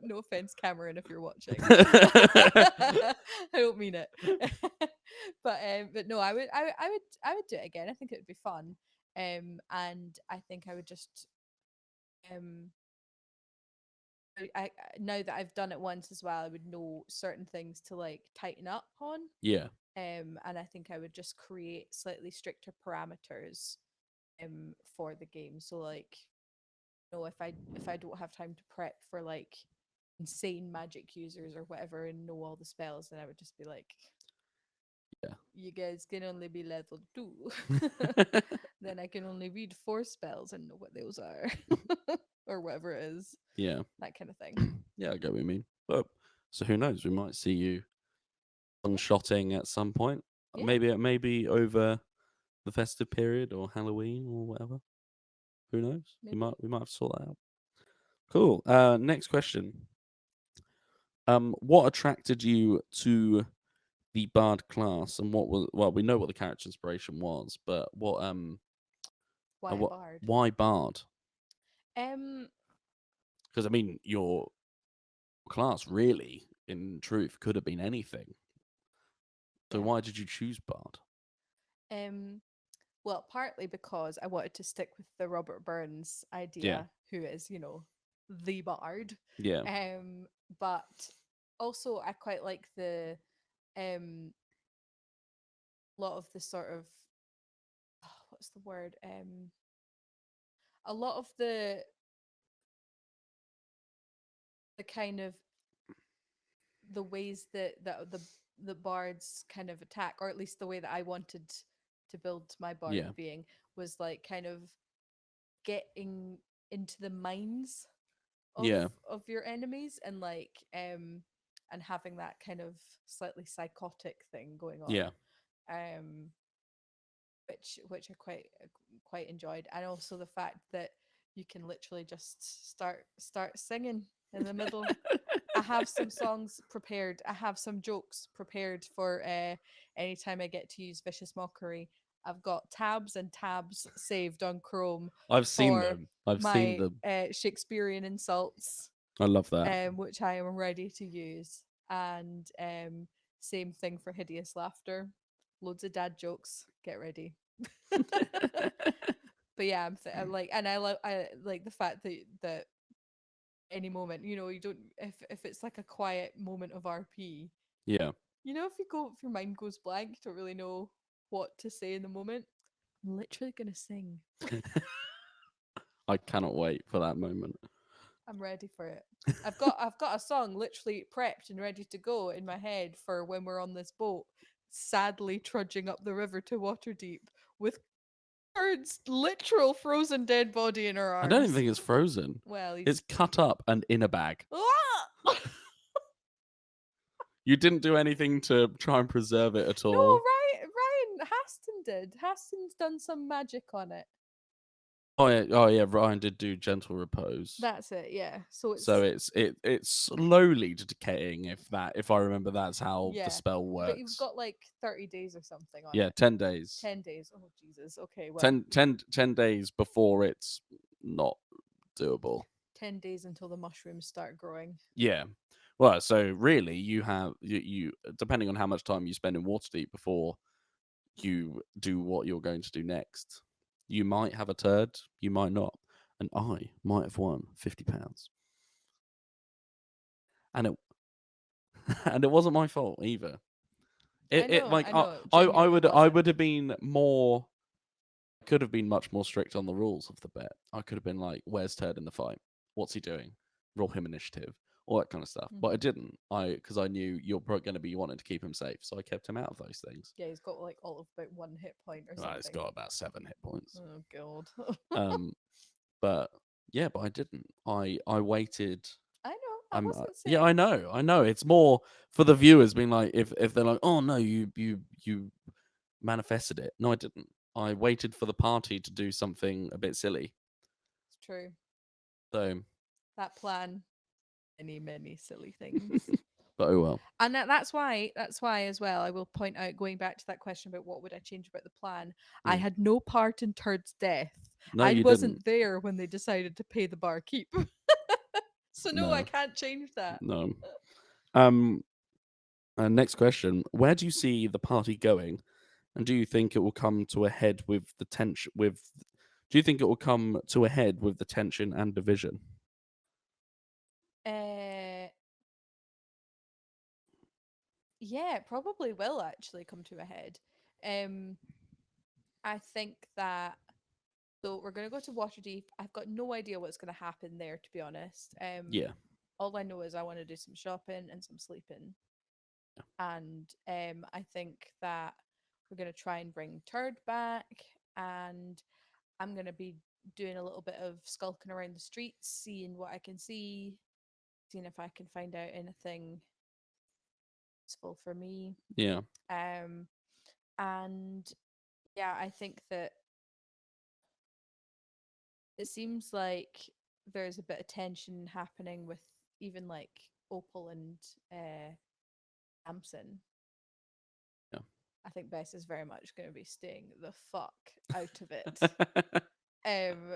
No offense, Cameron, if you're watching. I don't mean it. But no, I would do it again. I think it would be fun. And I think I would just um now that I've done it once as well, I would know certain things to like tighten up on. Yeah. And I think I would just create slightly stricter parameters for the game. So like, if I don't have time to prep for like insane magic users or whatever and know all the spells, then I would just be like, Yeah. you guys can only be level 2. Then I can only read 4 spells and know what those are. Or whatever it is. Yeah. That kind of thing. Yeah, I get what you mean. But so who knows? We might see you Yeah. one-shotting at some point. Yeah. Maybe over the festive period or Halloween or whatever. Who knows? Maybe. We might have to sort that out. Cool. Next question. What attracted you to the bard class, and what was we know what the character inspiration was, but Why a bard? why bard? Um Because I mean, your class really, in truth, could have been anything. So yeah. why did you choose bard? Um well, partly because I wanted to stick with the Robert Burns idea, who is, the bard. Yeah. But also I quite like the lot of the sort of what's the word? A lot of the kind of the ways that the bards kind of attack, or at least the way that I wanted to build my bard Yeah. being, was like kind of getting into the minds Yeah. of your enemies, and like and having that kind of slightly psychotic thing going on. Yeah. um which I quite enjoyed, and also the fact that you can literally just start singing in the middle. I have some songs prepared. I have some jokes prepared for anytime I get to use vicious mockery. I've got tabs and tabs saved on Chrome I've seen for them. I've seen my them. Shakespearean insults, I love that. which I am ready to use. And same thing for hideous laughter. Loads of dad jokes. Get ready. But yeah, I like, and I like the fact that any moment, you don't, if it's like a quiet moment of RP, Yeah. if your mind goes blank, you don't really know what to say in the moment. I'm literally gonna sing. I cannot wait for that moment. I'm ready for it. I've got a song literally prepped and ready to go in my head for when we're on this boat, sadly trudging up the river to Waterdeep with Kurt's literal frozen dead body in her I don't even arms. think it's frozen. Well, It's cut up and in a bag. Ah! You didn't do anything to try and preserve it at No, all. Ryan Haston did. Haston's done some magic on it. Oh yeah, Ryan did do gentle repose. That's it, yeah. So So it's slowly decaying. If I remember, that's how the yeah. spell But you've works. got like 30 days or something on Yeah, it. 10 days. 10 days. Oh Jesus. Okay, well, 10 days before it's not doable. 10 days until the mushrooms start growing. Yeah. Well, so really, you have you depending on how much time you spend in Waterdeep before you do what you're going to do next. You might have a turd, you might not, and I might have won £50, and it and it wasn't my fault either. It like I know. I Genuinely I wasn't. would have been more. Could have been much more strict on the rules of the bet. I could have been like, "Where's Turd in the fight? What's he doing? Roll him initiative, all that kind of stuff." But I didn't. Because I knew you're going to be wanting to keep him safe, so I kept him out of those things. Yeah, he's got like all of about 1 hit point or something. It's got about 7 hit points. Oh god. But yeah, but I didn't. I waited. I know. I wasn't saying. Yeah, I know. It's more for the viewers being like, if they're like, "Oh no, you manifested it." No, I didn't. I waited for the party to do something a bit silly. It's true. So That plan, many silly things. but oh well. And that's why as well I will point out, going back to that question about what would I change about the plan, I Mm. had no part in Turd's death. No, I you didn't. wasn't there when they decided to pay the barkeep. So no, I No, can't change that. no. Um, next question: where do you see the party going, and do you think it will come to a head with the tension? Do you think it will come to a head with the tension and division? uh yeah, it probably will actually come to a head. um I think that, so we're going to go to Waterdeep. I've got no idea what's going to happen there, to be honest. Yeah, All I know is I want to do some shopping and some sleeping, and I think that we're going to try and bring Turd back, and I'm going to be doing a little bit of skulking around the streets, seeing what I can see, seeing if I can find out anything useful for me. yeah, Um, and yeah, I think that it seems like there's a bit of tension happening with even like Opal and uh, Samson. yeah. I think Bess is very much going to be staying the fuck out of it. Um,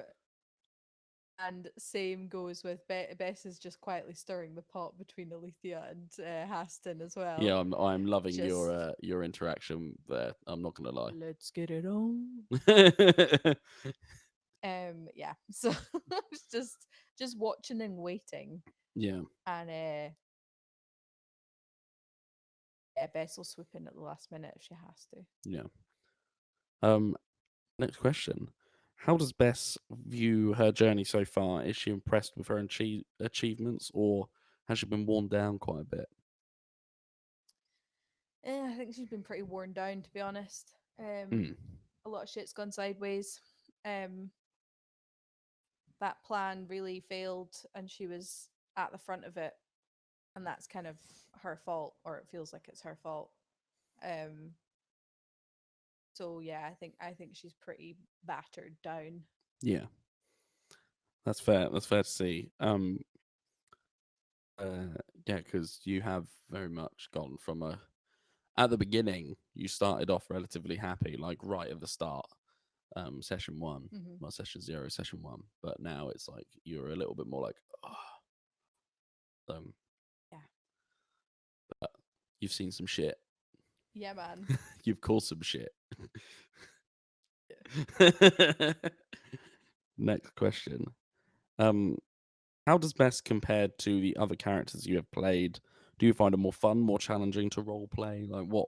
and same goes with Bess is just quietly stirring the pot between Alethia and Haston as well. Yeah, I'm loving Just your interaction there. I'm not gonna lie. let's get it on. Yeah. So it's just watching and waiting, Yeah, and yeah, Bess will swoop in at the last minute if she has to. yeah. Um, next question: how does Bess view her journey so far? Is she impressed with her achievements, or has she been worn down quite a bit? I think she's been pretty worn down, to be honest. Mm, A lot of shit's gone sideways. Um, that plan really failed, and she was at the front of it, and that's kind of her fault, or it feels like it's her fault. Um, so yeah, I think she's pretty battered down. yeah, that's fair. That's fair to see. Yeah, because you have very much gone from a at the beginning, you started off relatively happy, like right at the start, session one, Hmm. well, session zero, session one. But now it's like you're a little bit more like, oh, Yeah, but you've seen some shit. yeah, man. You've caused some shit. Next question. Um, how does Bess compare to the other characters you have played? Do you find it more fun, more challenging to role play? Like what?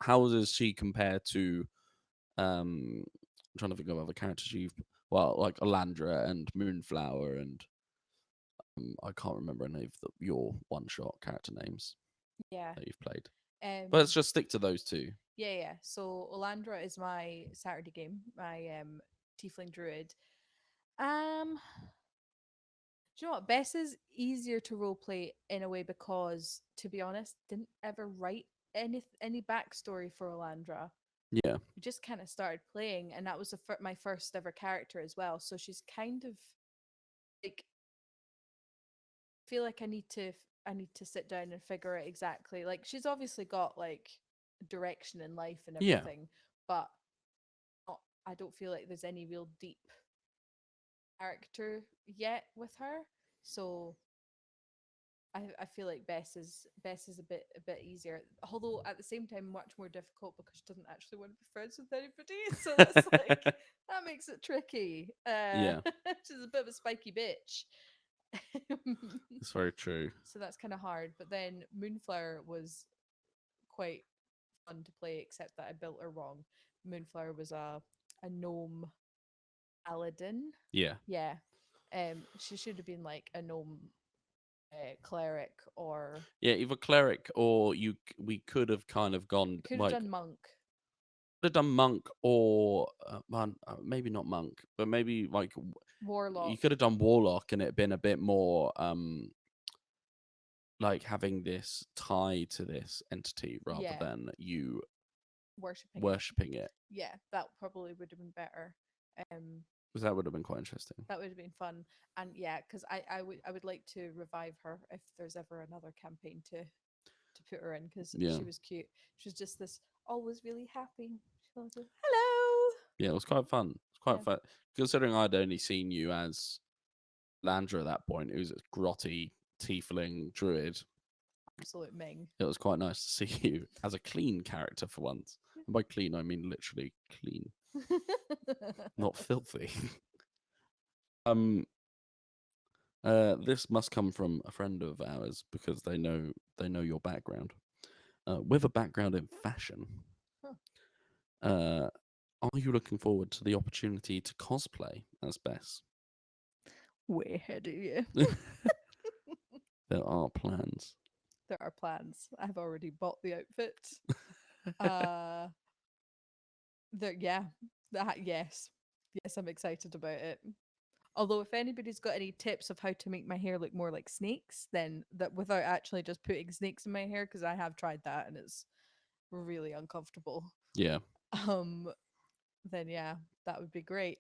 How does she compare to I'm trying to think of other characters you've like Alandra and Moonflower and I can't remember any of your one shot character names Yeah. that you've played. But Um, let's just stick to those two. yeah, yeah. So Olandra is my Saturday game, my tiefling druid. Um, do you know what? Bess is easier to roleplay in a way because, to be honest, didn't ever write any backstory for Olandra. Yeah, We just kind of started playing, and that was my first ever character as well. So she's kind of like, feel like I need to sit down and figure out exactly. Like, she's obviously got like direction in life and yeah, everything, but not, I don't feel like there's any real deep character yet with her. So I feel like Bess is a bit easier, although at the same time much more difficult because she doesn't actually want to be friends with anybody. So that's like that makes it tricky. yeah. She's a bit of a spiky bitch. It's very true. So that's kind of hard. But then Moonflower was quite fun to play, except that I built her wrong. Moonflower was a gnome paladin. Yeah, Yeah. She should have been like a gnome cleric, or yeah. Either cleric or we could have kind of gone could have like done monk, could have done monk or maybe not monk, but maybe like you warlock. could have done warlock and it been a bit more like having this tie to this entity rather Yeah, than you worshipping it. worshipping it, Yeah, that probably would have been better. Um, because that would have been quite interesting. that would have been fun. And yeah, because I would like to revive her if there's ever another campaign to put her in because Yeah. she was cute. She was just this always really happy. She was like, hello. Yeah, it was quite fun. It's quite Yeah. fun. Considering I'd only seen you as Landra at that point, who's a grotty tiefling druid, Absolute Ming. it was quite nice to see you as a clean character for once. And by clean, I mean literally clean, not filthy. This must come from a friend of ours because they know your background. With a background in fashion, Huh. are you looking forward to the opportunity to cosplay as Bess? Way ahead of you. There are plans. There are plans. I've already bought the outfit. uh yeah. Yes. Yes, I'm excited about it. Although if anybody's got any tips of how to make my hair look more like snakes, then that without actually just putting snakes in my hair, because I have tried that and it's really uncomfortable. Yeah. Um then yeah, that would be great.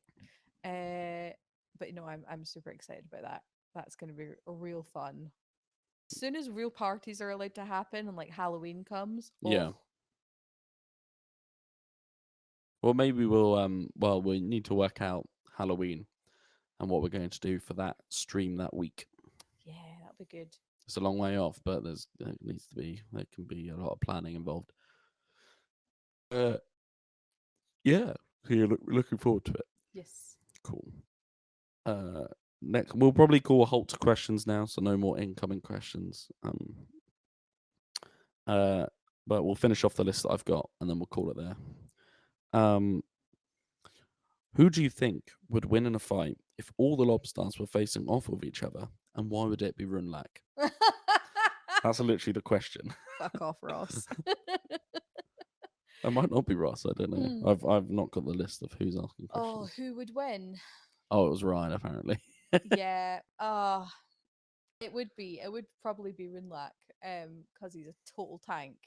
But I'm super excited about that. That's gonna be a real fun. As soon as real parties are allowed to happen and like Halloween comes, Yeah. oh Well, maybe we need to work out Halloween and what we're going to do for that stream that week. yeah, that'll be good. It's a long way off, but there can be a lot of planning involved. Yeah, so you're looking forward to it. Yes. Cool. Next, we'll probably call a halt to questions now, so no more incoming questions. But we'll finish off the list that I've got, and then we'll call it there. Who do you think would win in a fight if all the Lobstars were facing off with each other, and why would it be Rünlák? That's literally the question. Fuck off, Ross. That might not be Ross. I don't know. I've not got the list of who's asking questions. Oh, who would win? Oh, it was Ryan apparently. Yeah. It would be. It would probably be Rünlák, because he's a total tank.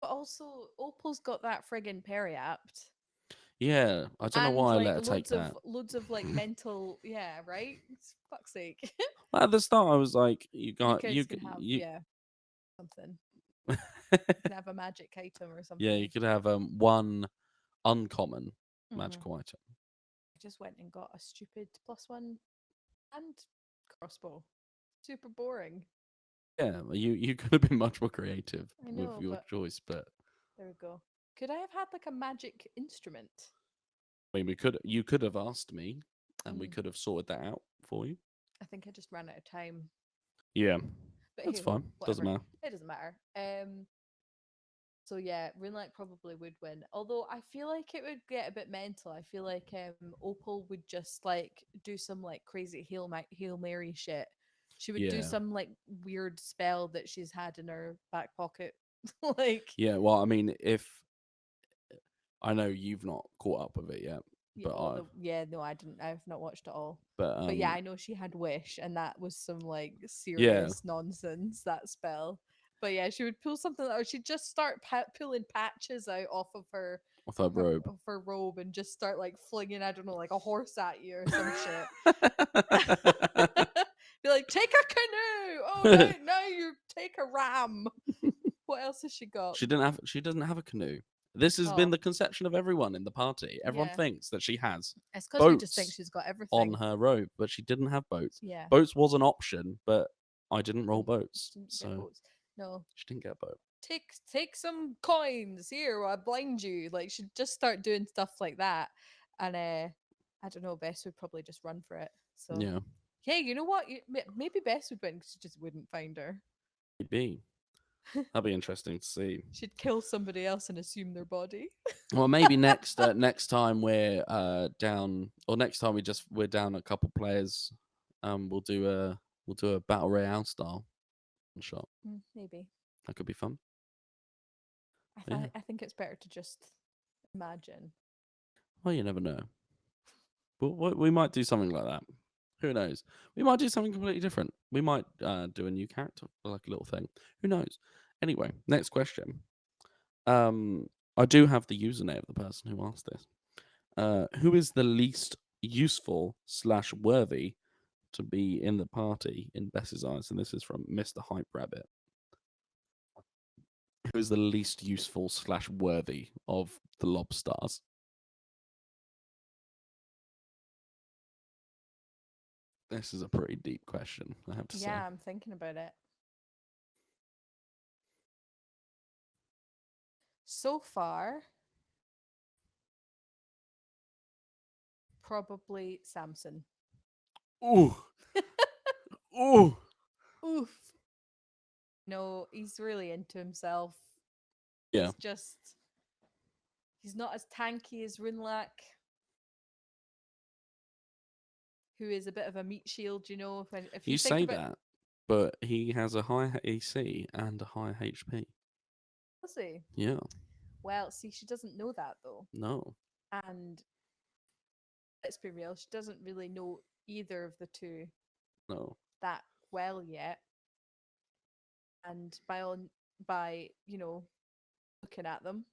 But also, Opal's got that friggin' periapt. Yeah, I don't know And why I like let her take that. loads of like mental, yeah, right? Fuck's sake. At the start, I was like, "You got You can have yeah something. You can have a magic item or something. Yeah, you could have one uncommon magical item. I just went and got a stupid +1 and crossbow. Super boring. Yeah, you could have been much more creative I know, with your but choice, but there we go. Could I have had like a magic instrument? I mean, you could have asked me, and we could have sorted that out for you. I think I just ran out of time. Yeah, But that's hey, fine. Doesn't matter. It doesn't matter. So yeah, Rünlák probably would win. Although I feel like it would get a bit mental. I feel like Opal would just like do some like crazy Hail Mary shit. She would do Yeah. some like weird spell that she's had in her back pocket. Like Yeah, well, I mean, if I know you've not caught up with it yet, yeah, but no, I didn't. I've not watched it all. but Yeah, I know she had Wish, and that was some like Yeah. serious nonsense. That spell. But yeah, she would pull something, or she'd just start pulling patches out off of her with her robe. of her robe and just start like flinging, I don't know, like a horse at you or some shit. Be like, take a canoe. Oh no, now you take a ram. What else has she got? She doesn't have a canoe. This has been Oh. the conception of everyone in the party. Everyone Yeah. thinks that she has It's because we just think boats she's got everything on her robe, but she didn't have boats. Yeah. Boats was an option, but I didn't roll boats, Didn't get so boats. No. she didn't get a boat. Take some coins here, or I blind you. Like she'd just start doing stuff like that, and I don't know. Bess would probably just run for it. So Yeah, hey, you know what? Maybe Bess would win because she just wouldn't find her. maybe that'd be interesting to see. She'd kill somebody else and assume their body. Well, maybe next time we're down, or next time we're down a couple players, we'll do a battle royale style shot. Maybe. That could be fun. I think it's better to just imagine. Well, you never know. But we might do something like that. Who knows? We might do something completely different. We might do a new character, like a little thing. Who knows? Anyway, next question. I do have the username of the person who asked this. Who is the least useful / worthy to be in the party in Bess's eyes, and this is from Mr. Hype Rabbit, who is the least useful / worthy of the Lobstars? This is a pretty deep question, I have to say. Yeah, I'm thinking about it. So far, probably Samson. Ooh, ooh. Oof. No, he's really into himself. Yeah, He's not as tanky as Rünlák, who is a bit of a meat shield, you know. If you you think say about, that, but he has a high AC and a high HP. does he? Yeah, Well, see, she doesn't know that though. no, And let's be real, she doesn't really know either of the two no. that well yet. And by looking at them,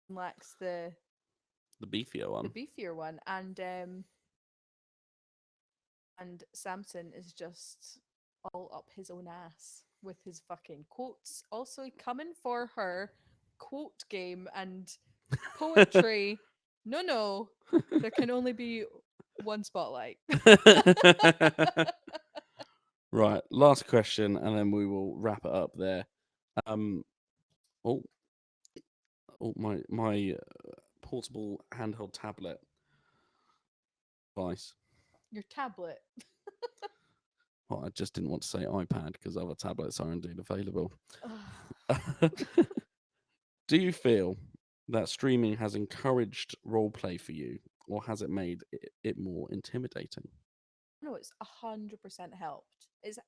lacks The beefier the one. beefier one, and Samson is just all up his own ass with his fucking quotes. Also coming for her quote game and poetry. No, there can only be one spotlight. Right, last question, and then we will wrap it up there. Um, oh, my portable handheld tablet device. Your tablet. Well, I just didn't want to say iPad because other tablets are indeed available. Ugh. Do you feel that streaming has encouraged roleplay for you, or has it made it more intimidating? No, it's 100% helped.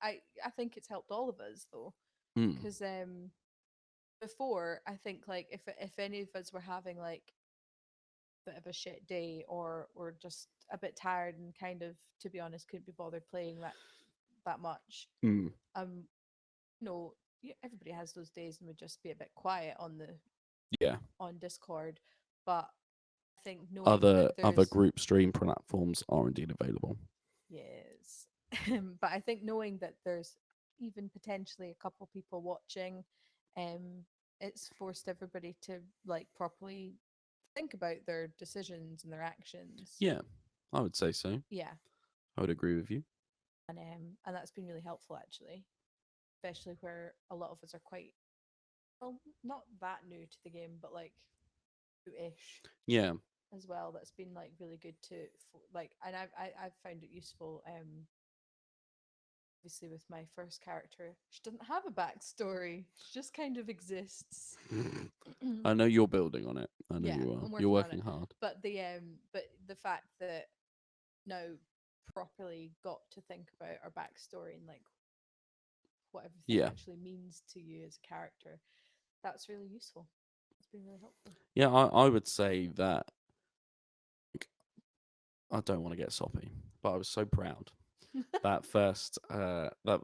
I think it's helped all of us though, Hmm. because before I think like if any of us were having like a bit of a shit day or were just a bit tired and kind of, to be honest, couldn't be bothered playing that much, Hmm. um, everybody has those days and would just be a bit quiet Yeah. on Discord, but I think knowing Other that there's group stream platforms are indeed available. yes, but I think knowing that there's even potentially a couple people watching, um, it's forced everybody to like properly think about their decisions and their actions. Yeah, I would say so. Yeah, I would agree with you. and that's been really helpful actually, especially where a lot of us are quite well, not that new to the game, but like new-ish Yeah. as well. That's been like really good to like, and I've found it useful. Obviously with my first character, she doesn't have a backstory. She just kind of exists. I know you're building on it. I know Yeah, you are. I'm You're working on it. working hard. But the fact that now properly got to think about our backstory and like what everything Yeah. actually means to you as a character, that's really useful. It's been really helpful. Yeah, I would say that I don't want to get soppy, but I was so proud that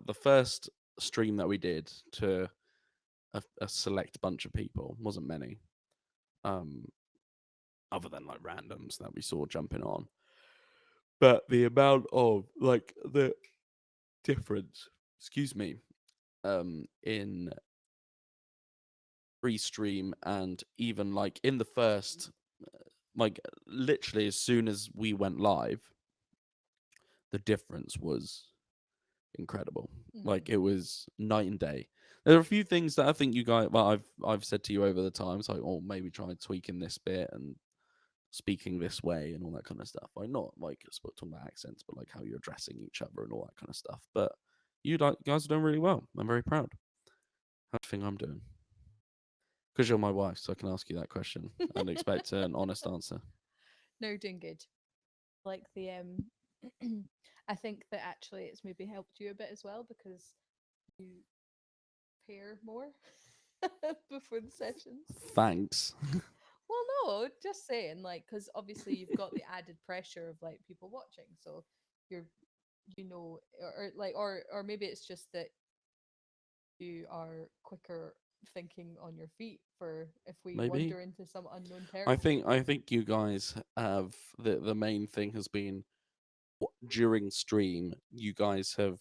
the first stream that we did to a select bunch of people, wasn't many, um, other than like randoms that we saw jumping on. But the amount of like the difference, excuse me, in pre-stream and even like in the first, like literally as soon as we went live, the difference was incredible. Like it was night and day. There are a few things that I think you guys, well, I've said to you over the times, like, oh, maybe try tweaking this bit and speaking this way and all that kind of stuff. Like not like talking about accents, but like how you're addressing each other and all that kind of stuff. But you guys are doing really well. I'm very proud. How do you think I'm doing? Because you're my wife, so I can ask you that question and expect an honest answer. No, you're doing good. Like the I think that actually it's maybe helped you a bit as well because you pair more before the sessions. Thanks. Well, no, just saying, like, because obviously you've got the added pressure of like people watching, so you're, or maybe it's just that you are quicker thinking on your feet for if we Maybe. wander into some unknown territory. I think you guys have the main thing has been during stream you guys have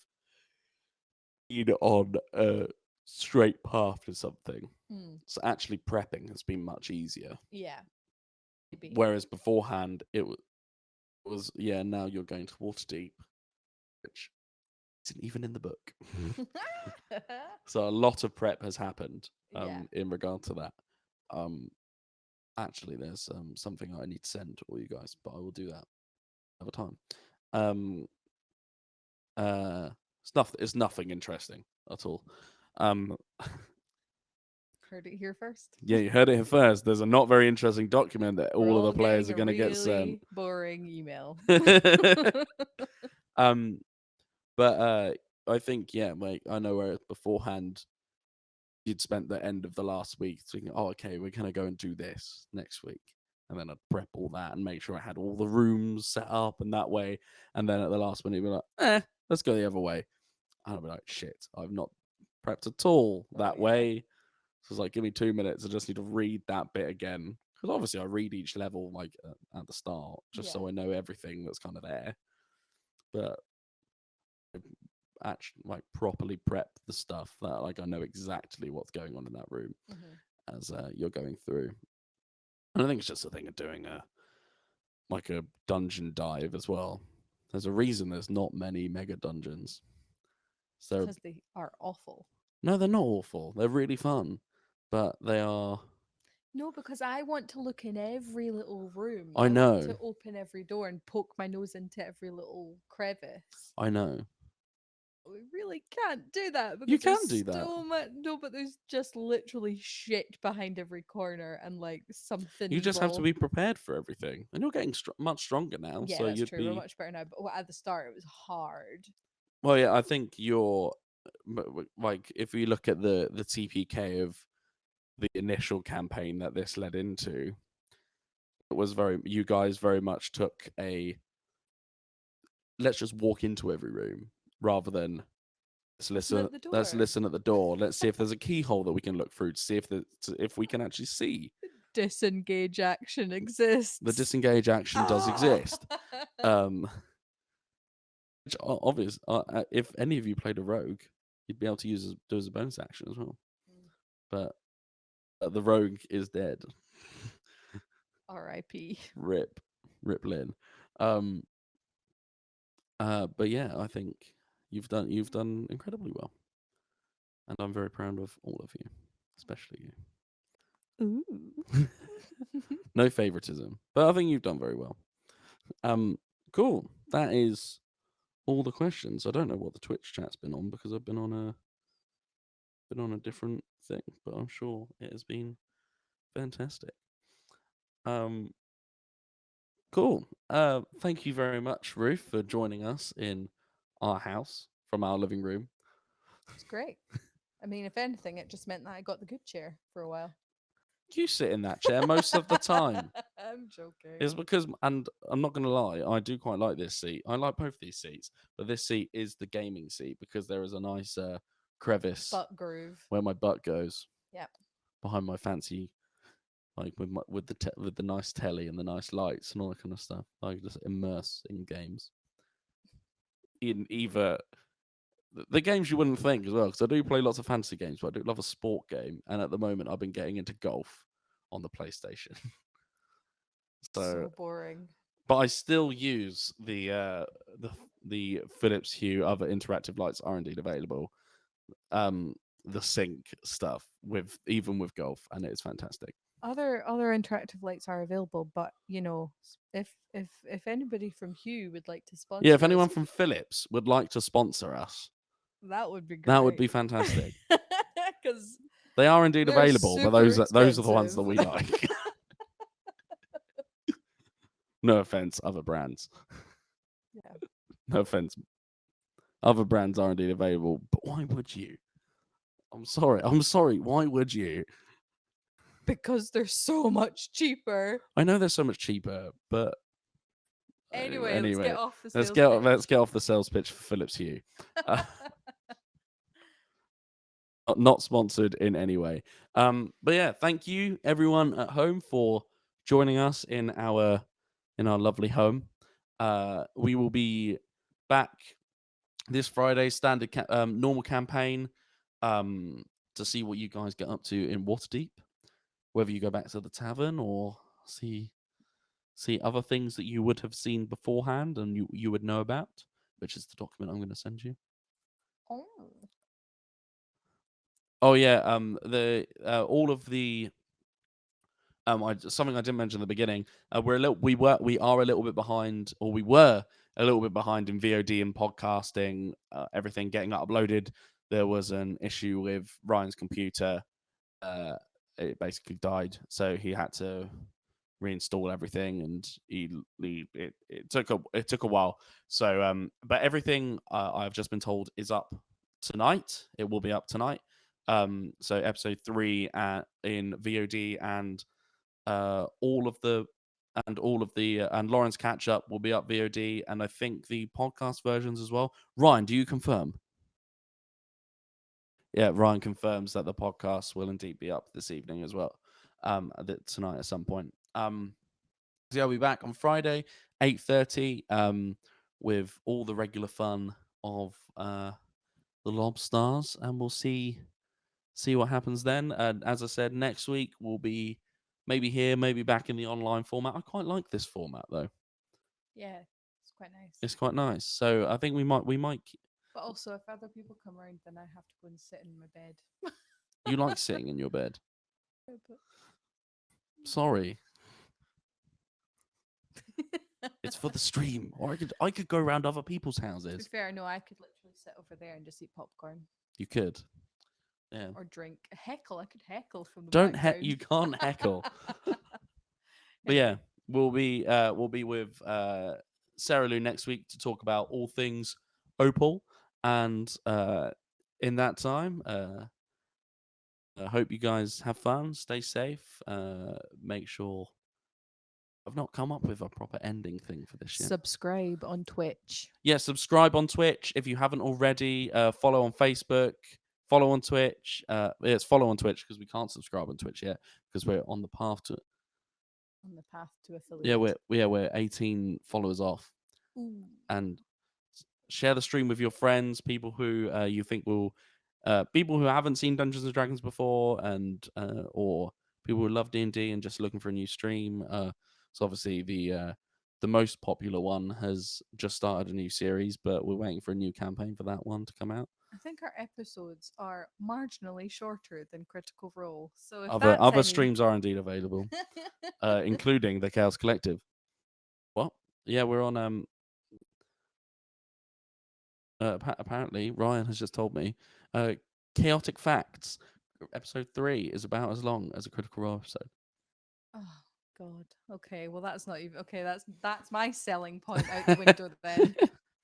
been on a straight path to something. So actually prepping has been much easier. Yeah. Maybe. Whereas beforehand it was now you're going to Waterdeep, which isn't even in the book. So a lot of prep has happened in regard to that. Actually there's something I need to send to all you guys, but I will do that another time. It's nothing interesting at all. Heard it here first. Yeah, you heard it here first. There's a not very interesting document that We're all of all the players are getting going to a get sent. really boring email. But I think I know where beforehand you'd spent the end of the last week thinking, oh, okay, we're gonna go and do this next week, and then I'd prep all that and make sure I had all the rooms set up and that way, and then at the last minute you'd be like, let's go the other way, and I'd be like, shit, I've not prepped at all that way. So it's like, give me 2 minutes. I just need to read that bit again. Because obviously I read each level like at the start, just so I know everything that's kind of there. But actually, like, properly prep the stuff that like I know exactly what's going on in that room as you're going through. And I think it's just a thing of doing a dungeon dive as well. There's a reason there's not many mega dungeons. So because they are awful. No, they're not awful. They're really fun. But they are... No, because I want to look in every little room. I know. Want to open every door and poke my nose into every little crevice. I know. We really can't do that. Because You can do that. No, but there's just literally shit behind every corner and like something. You just have to be prepared for everything. And you're getting much stronger now. Yeah, so that's you'd true. be... We're much better now. But at the start, it was hard. Well, yeah, I think you're... Like, if we look at the TPK of the initial campaign that this led into, it was you guys very much took a let's just walk into every room rather than let's listen at the door, let's see if there's a keyhole that we can look through to see if we can actually see. Disengage action exists. The disengage action does exist. Which obvious, if any of you played a rogue, you'd be able to do as a bonus action as well. But the rogue is dead. R.I.P. Rip Lynn. But yeah, I think you've done incredibly well, and I'm very proud of all of you, especially you. Ooh. No favoritism, but I think you've done very well. Cool. That is all the questions. I don't know what the Twitch chat's been on because I've been on a different thing, but I'm sure it has been fantastic. Cool. Thank you very much, Ruth, for joining us in our house from our living room. It's great. I mean, if anything, it just meant that I got the good chair for a while. You sit in that chair most of the time. I'm joking. It's because, and I'm not going to lie, I do quite like this seat. I like both these seats, but this seat is the gaming seat because there is a nice crevice butt groove where my butt goes. Yep. Behind my fancy, like with the nice telly and the nice lights and all that kind of stuff. I just immerse in games. In either the games you wouldn't think as well, because I do play lots of fantasy games, but I do love a sport game, and at the moment I've been getting into golf on the PlayStation. So boring. But I still use the Philips Hue other interactive lights are indeed available. The sync stuff even with golf, and it's fantastic. Other interactive lights are available, but you know, if anybody from Hue would like to sponsor, if anyone from Philips would like to sponsor us, that would be great. That would be fantastic. Because they are indeed available, but those are the ones that we like. No offense, other brands. Yeah. No offense. Other brands are indeed available, but why would you? I'm sorry. Why would you? Because they're so much cheaper. I know they're so much cheaper, but anyway, let's get off the sales pitch. Let's get off the sales pitch for Philips Hue. Not sponsored in any way. But yeah, thank you everyone at home for joining us in our lovely home. We will be back this Friday, standard normal campaign, to see what you guys get up to in Waterdeep. Whether you go back to the tavern or see other things that you would have seen beforehand and you would know about, which is the document I'm going to send you. Oh. Oh yeah, the all of the something I didn't mention at the beginning. We are a little bit behind, or we were a little bit behind in VOD and podcasting. Everything getting uploaded. There was an issue with Ryan's computer. It basically died, so he had to reinstall everything, and it took a while. So, but everything I've just been told is up tonight. It will be up tonight. So episode 3 in VOD and all of the and Lauren's Catchup will be up VOD, and I think the podcast versions as well. Ryan, do you confirm? Yeah, Ryan confirms that the podcast will indeed be up this evening as well. Tonight at some point. So I'll be back on Friday, 8:30, with all the regular fun of the Lobstars, and we'll see what happens then. And as I said, next week we'll be maybe here, maybe back in the online format. I quite like this format though. Yeah, it's quite nice. It's quite nice. So I think we might. But also, if other people come around, then I have to go and sit in my bed. You like sitting in your bed? Yeah, but- Sorry, it's for the stream. Or I could go around other people's To be houses. fair, no, I could literally sit over there and just eat popcorn You could. Yeah. or drink. Heckle, I could heckle from the Don't background. you can't heckle. But yeah, we'll be with Sarah Lou next week to talk about all things Opal, and in that time, I hope you guys have fun, stay safe, make sure. I've not come up with a proper ending thing for this yet. Subscribe on Twitch. Yeah, subscribe on Twitch if you haven't already. Follow on Facebook. Follow on Twitch. It's follow on Twitch because we can't subscribe on Twitch yet because we're on the path to. On the path to affiliate. We're 18 followers off. Ooh. And share the stream with your friends, people who you think will, people who haven't seen Dungeons and Dragons before, and or people who love D&D and just looking for a new stream. So obviously the most popular one has just started a new series, but we're waiting for a new campaign for that one to come out. I think our episodes are marginally shorter than Critical Role. So if Other that's streams are indeed available, including the Chaos Collective. What? Yeah, we're on apparently Ryan has just told me Chaotic Facts episode 3 is about as long as a Critical Role episode. Oh God. Okay. Well, that's not even okay. That's my selling point out the window then.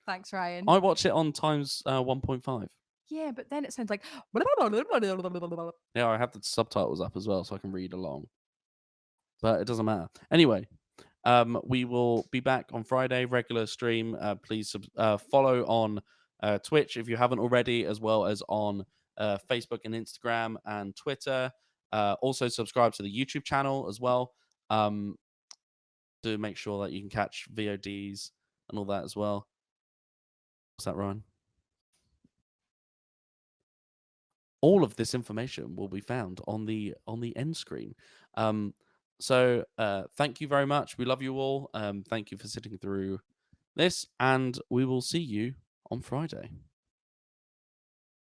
Thanks, Ryan. I watch it on times 1.5. Yeah, but then it sounds like. Yeah, I have the subtitles up as well so I can read along. But it doesn't matter. Anyway, we will be back on Friday, regular stream. Please follow on Twitch if you haven't already, as well as on Facebook and Instagram and Twitter. Also subscribe to the YouTube channel as well, to make sure that you can catch VODs and all that as well. What's that, Ryan? All of this information will be found on the end screen. So thank you very much. We love you all. Thank you for sitting through this, and we will see you on Friday.